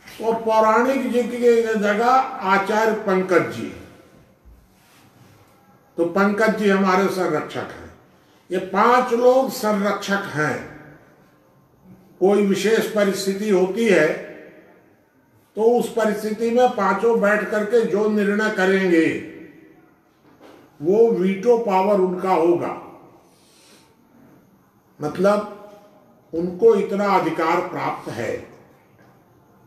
Speaker 2: और पौराणिक जी की जगह आचार्य पंकज जी, तो पंकज जी हमारे संरक्षक हैं। ये 5 लोग संरक्षक हैं। कोई विशेष परिस्थिति होती है तो उस परिस्थिति में 5 बैठ करके जो निर्णय करेंगे वो वीटो पावर उनका होगा। मतलब उनको इतना अधिकार प्राप्त है।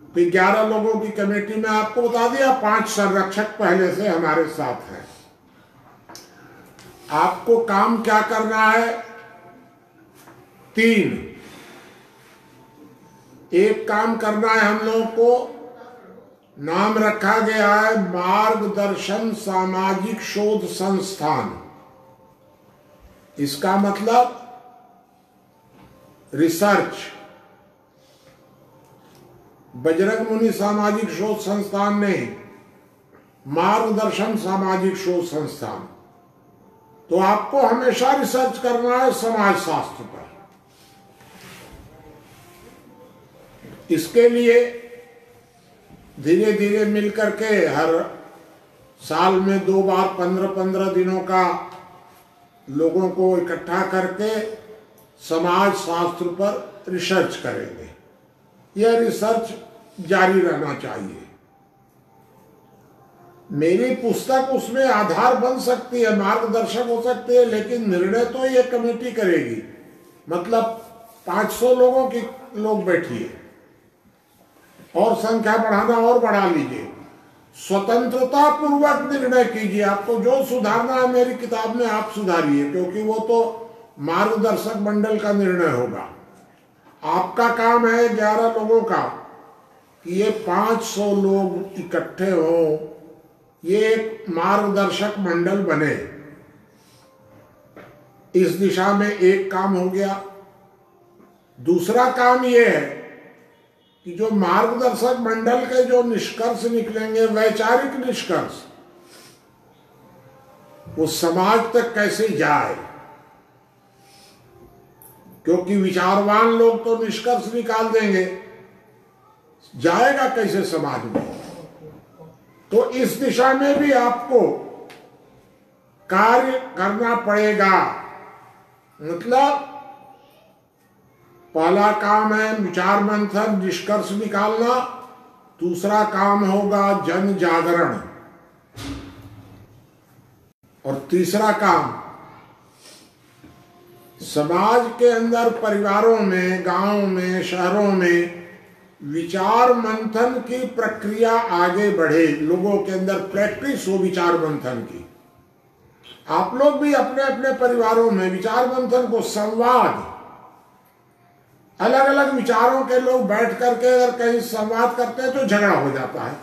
Speaker 2: तो 11 लोगों की कमेटी में आपको बता दिया, 5 संरक्षक पहले से हमारे साथ हैं। आपको काम क्या करना है? 3। एक काम करना है हम लोगों को, नाम रखा गया है मार्गदर्शन सामाजिक शोध संस्थान। इसका मतलब रिसर्च, बजरंग मुनि सामाजिक शोध संस्थान नहीं, मार्गदर्शन सामाजिक शोध संस्थान। तो आपको हमेशा रिसर्च करना है समाज शास्त्र पर। इसके लिए धीरे धीरे मिलकर के हर साल में 2 बार 15-15 दिनों का लोगों को इकट्ठा करके समाज शास्त्र पर रिसर्च करेंगे। यह रिसर्च जारी रहना चाहिए। मेरी पुस्तक उसमें आधार बन सकती है, मार्गदर्शक हो सकती है, लेकिन निर्णय तो ये कमेटी करेगी। मतलब 500 लोगों की लोग बैठिए और संख्या बढ़ाना और बढ़ा लीजिए, स्वतंत्रता पूर्वक निर्णय कीजिए। आपको जो सुधारना है मेरी किताब में आप सुधारिए, क्योंकि वो तो मार्गदर्शक मंडल का निर्णय होगा। आपका काम है 11 लोगों का कि ये 500 लोग इकट्ठे हों, ये एक मार्गदर्शक मंडल बने। इस दिशा में एक काम हो गया। दूसरा काम ये है कि जो मार्गदर्शक मंडल के जो निष्कर्ष निकलेंगे, वैचारिक निष्कर्ष, वो समाज तक कैसे जाए, क्योंकि विचारवान लोग तो निष्कर्ष निकाल देंगे, जाएगा कैसे समाज में। तो इस दिशा में भी आपको कार्य करना पड़ेगा। मतलब पहला काम है विचार मंथन, निष्कर्ष निकालना। दूसरा काम होगा जन जागरण, और तीसरा काम समाज के अंदर, परिवारों में, गांवों में, शहरों में विचार मंथन की प्रक्रिया आगे बढ़े, लोगों के अंदर प्रैक्टिस हो विचार मंथन की। आप लोग भी अपने अपने परिवारों में विचार मंथन को, संवाद, अलग अलग विचारों के लोग बैठ करके अगर कहीं संवाद करते हैं तो झगड़ा हो जाता है,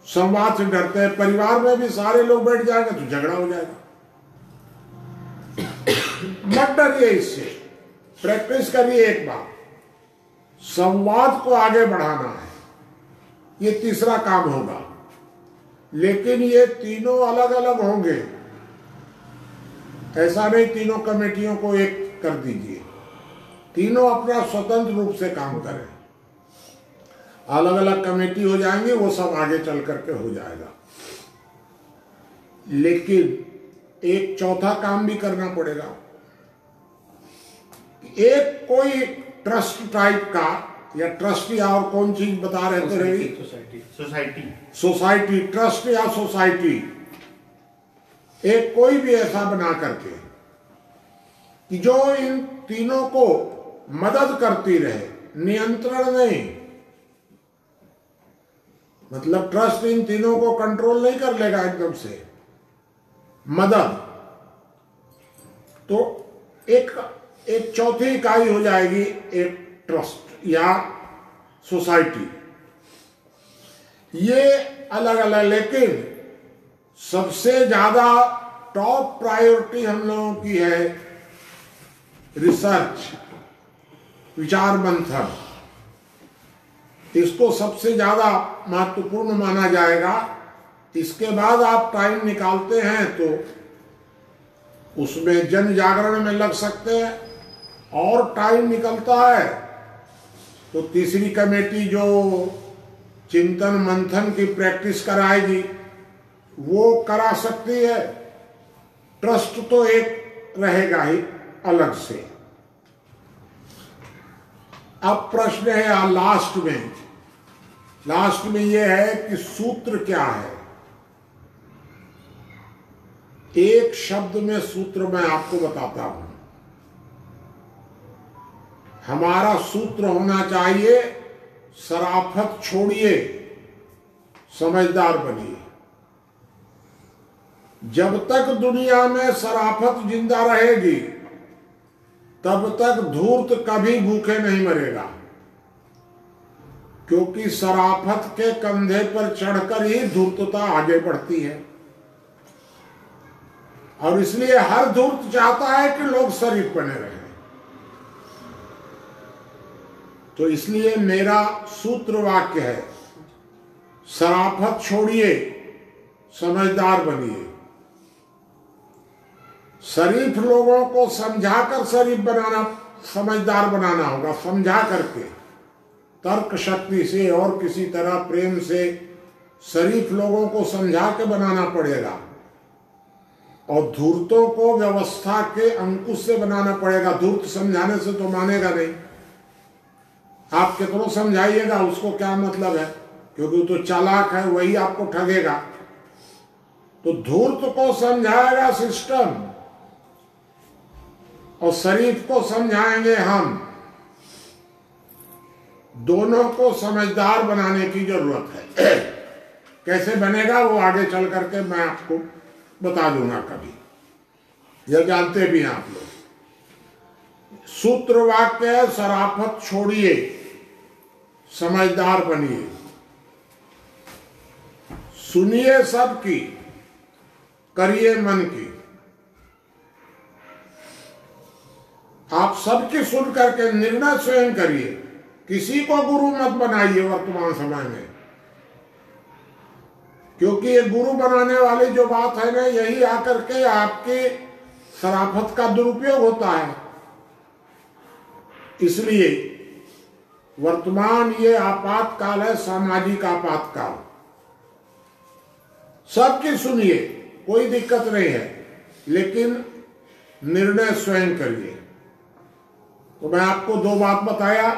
Speaker 2: संवाद से डरते हैं। परिवार में भी सारे लोग बैठ जाएंगे तो झगड़ा हो जाएगा। मत डरिए इससे, प्रैक्टिस करिए एक बार, संवाद को आगे बढ़ाना है, ये तीसरा काम होगा। लेकिन ये तीनों अलग अलग होंगे, ऐसा नहीं तीनों कमेटियों को एक कर दीजिए। तीनों अपना स्वतंत्र रूप से काम करें, अलग अलग कमेटी हो जाएंगी, वो सब आगे चल करके हो जाएगा। लेकिन एक चौथा काम भी करना पड़ेगा। एक कोई ट्रस्ट टाइप का, या ट्रस्ट या और कौन चीज बता रहे थे रवि? सोसाइटी, ट्रस्ट या सोसाइटी, एक कोई भी ऐसा बना करके कि जो इन तीनों को मदद करती रहे, नियंत्रण नहीं। मतलब ट्रस्ट इन तीनों को कंट्रोल नहीं कर लेगा एकदम से, मदद। तो एक चौथी इकाई हो जाएगी एक ट्रस्ट या सोसाइटी। ये अलग अलग, लेकिन सबसे ज्यादा टॉप प्रायोरिटी हम लोगों की है रिसर्च, विचार मंथन। इसको सबसे ज्यादा महत्वपूर्ण माना जाएगा। इसके बाद आप टाइम निकालते हैं तो उसमें जन जागरण में लग सकते हैं, और टाइम निकलता है तो तीसरी कमेटी जो चिंतन मंथन की प्रैक्टिस कराएगी वो करा सकती है। ट्रस्ट तो एक रहेगा ही अलग से। अब प्रश्न है लास्ट में ये है कि सूत्र क्या है। एक शब्द में सूत्र मैं आपको बताता हूं। हमारा सूत्र होना चाहिए, शराफत छोड़िए, समझदार बनिए। जब तक दुनिया में शराफत जिंदा रहेगी तब तक धूर्त कभी भूखे नहीं मरेगा, क्योंकि शराफत के कंधे पर चढ़कर ही धूर्तता आगे बढ़ती है। और इसलिए हर धूर्त चाहता है कि लोग शरीफ बने रहें। तो इसलिए मेरा सूत्र वाक्य है, शराफत छोड़िए, समझदार बनिए। शरीफ लोगों को समझाकर शरीफ बनाना, समझदार बनाना होगा। समझा करके, तर्क शक्ति से और किसी तरह प्रेम से शरीफ लोगों को समझा के बनाना पड़ेगा। और धूर्तों को व्यवस्था के अंकुश से बनाना पड़ेगा। धूर्त समझाने से तो मानेगा नहीं। आप कितनों समझाइएगा, उसको क्या मतलब है, क्योंकि वो तो चालाक है, वही आपको ठगेगा। तो धूर्त को समझाएगा सिस्टम, और शरीफ को समझाएंगे हम। दोनों को समझदार बनाने की जरूरत है। कैसे बनेगा वो आगे चल करके मैं आपको बता दूंगा कभी। यह जानते भी हैं आप लोग। सूत्र वाक्य है, शराफत छोड़िए, समझदार बनिए, सुनिए सबकी, करिए मन की। आप सबकी सुन करके निर्णय स्वयं करिए, किसी को गुरु मत बनाइए वर्तमान समय में, क्योंकि ये गुरु बनाने वाली जो बात है ना, यही आकर के आपके शराफत का दुरुपयोग होता है। इसलिए वर्तमान ये आपातकाल है, सामाजिक आपातकाल। सबकी सुनिए, कोई दिक्कत नहीं है, लेकिन निर्णय स्वयं करिए। तो मैं आपको दो बात बताया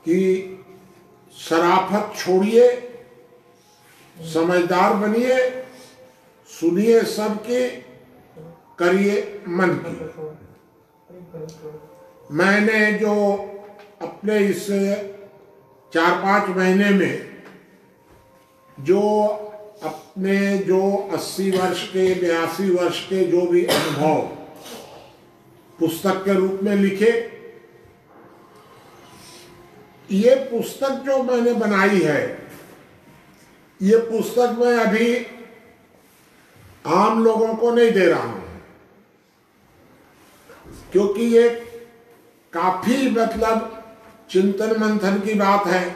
Speaker 2: कि शराफत छोड़िए, समझदार बनिए, सुनिए सबके, करिए मन की। मैंने जो अपने इस 4-5 महीने में जो अपने जो 80 वर्ष के 82 वर्ष के जो भी अनुभव पुस्तक के रूप में लिखे, ये पुस्तक जो मैंने बनाई है, ये पुस्तक मैं अभी आम लोगों को नहीं दे रहा हूं, क्योंकि ये काफी मतलब चिंतन मंथन की बात है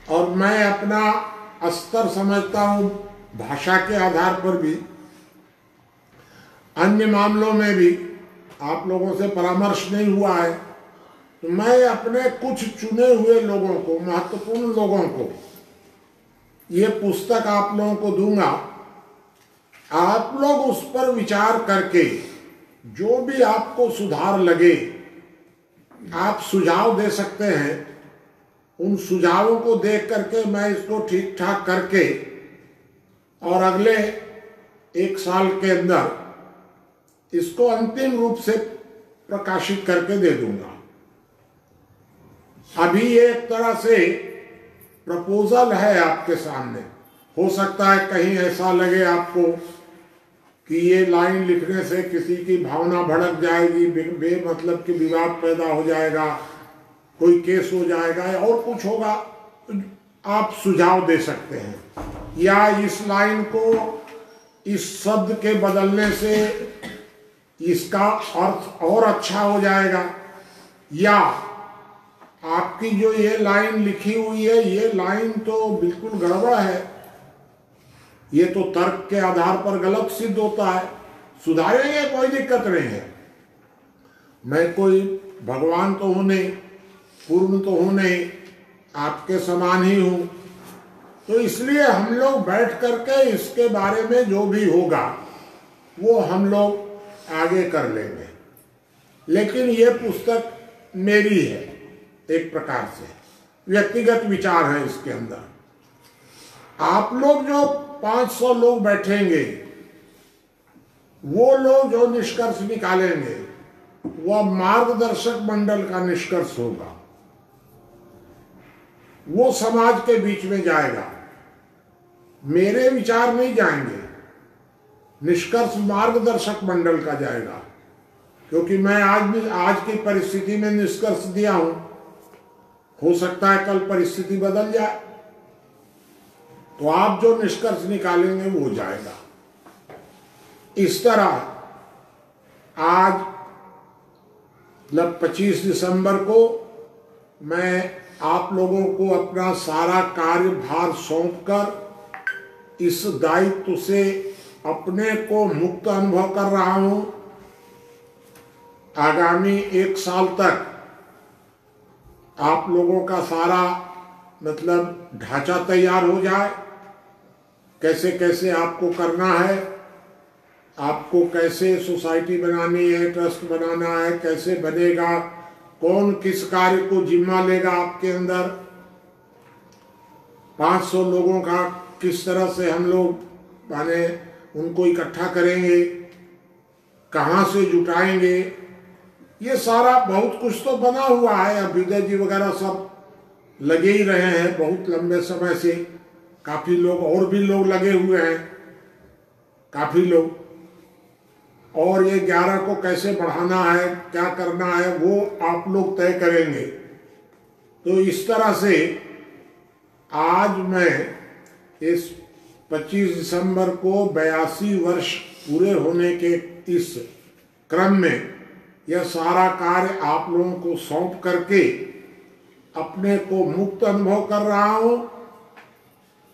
Speaker 2: और मैं अपना स्तर समझता हूं, भाषा के आधार पर भी, अन्य मामलों में भी आप लोगों से परामर्श नहीं हुआ है, तो मैं अपने कुछ चुने हुए लोगों को, महत्वपूर्ण लोगों को ये पुस्तक आप लोगों को दूंगा। आप लोग उस पर विचार करके जो भी आपको सुधार लगे आप सुझाव दे सकते हैं। उन सुझावों को देख करके मैं इसको ठीक ठाक करके और अगले 1 साल के अंदर इसको अंतिम रूप से प्रकाशित करके दे दूंगा। अभी ये एक तरह से प्रपोजल है आपके सामने। हो सकता है कहीं ऐसा लगे आपको कि ये लाइन लिखने से किसी की भावना भड़क जाएगी, बेमतलब की विवाद पैदा हो जाएगा, कोई केस हो जाएगा या और कुछ होगा, आप सुझाव दे सकते हैं। या इस लाइन को इस शब्द के बदलने से इसका अर्थ और अच्छा हो जाएगा, या आपकी जो ये लाइन लिखी हुई है ये लाइन तो बिल्कुल गड़बड़ है, ये तो तर्क के आधार पर गलत सिद्ध होता है, सुधारेंगे, कोई दिक्कत नहीं है। मैं कोई भगवान तो हूं नहीं, पूर्ण तो हूं नहीं, आपके समान ही हूं, तो इसलिए हम लोग बैठ करके इसके बारे में जो भी होगा वो हम लोग आगे कर लेंगे। लेकिन ये पुस्तक मेरी है, एक प्रकार से व्यक्तिगत विचार है इसके अंदर। आप लोग जो 500 लोग बैठेंगे, वो लोग जो निष्कर्ष निकालेंगे वह मार्गदर्शक मंडल का निष्कर्ष होगा, वो समाज के बीच में जाएगा, मेरे विचार नहीं जाएंगे, निष्कर्ष मार्गदर्शक मंडल का जाएगा। क्योंकि मैं आज की परिस्थिति में निष्कर्ष दिया हूं, हो सकता है कल परिस्थिति बदल जाए, तो आप जो निष्कर्ष निकालेंगे वो जाएगा। इस तरह आज मतलब 25 दिसंबर को मैं आप लोगों को अपना सारा कार्यभार सौंपकर इस दायित्व से अपने को मुक्त अनुभव कर रहा हूं। आगामी 1 साल तक आप लोगों का सारा मतलब ढांचा तैयार हो जाए, कैसे कैसे आपको करना है, आपको कैसे सोसाइटी बनानी है, ट्रस्ट बनाना है, कैसे बनेगा, कौन किस कार्य को जिम्मा लेगा आपके अंदर, 500 लोगों का किस तरह से हम लोग माने उनको इकट्ठा करेंगे, कहाँ से जुटाएंगे, ये सारा बहुत कुछ तो बना हुआ है। अभ्युदय जी वगैरह सब लगे ही रहे हैं बहुत लंबे समय से, काफी लोग और भी लोग लगे हुए हैं, काफी लोग। और ये 11 को कैसे बढ़ाना है, क्या करना है, वो आप लोग तय करेंगे। तो इस तरह से आज मैं इस 25 दिसंबर को 82 वर्ष पूरे होने के इस क्रम में यह सारा कार्य आप लोगों को सौंप करके अपने को मुक्त अनुभव कर रहा हूं,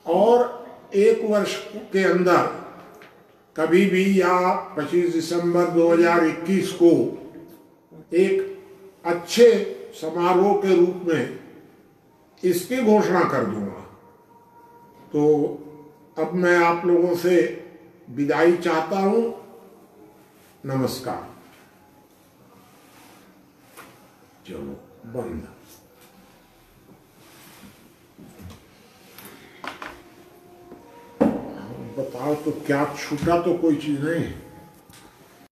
Speaker 2: और 1 वर्ष के अंदर कभी भी या 25 दिसंबर 2021 को एक अच्छे समारोह के रूप में इसकी घोषणा कर दूंगा। तो अब मैं आप लोगों से विदाई चाहता हूं। नमस्कार। चलो बंद। बताओ तो क्या छूटा? तो कोई चीज नहीं।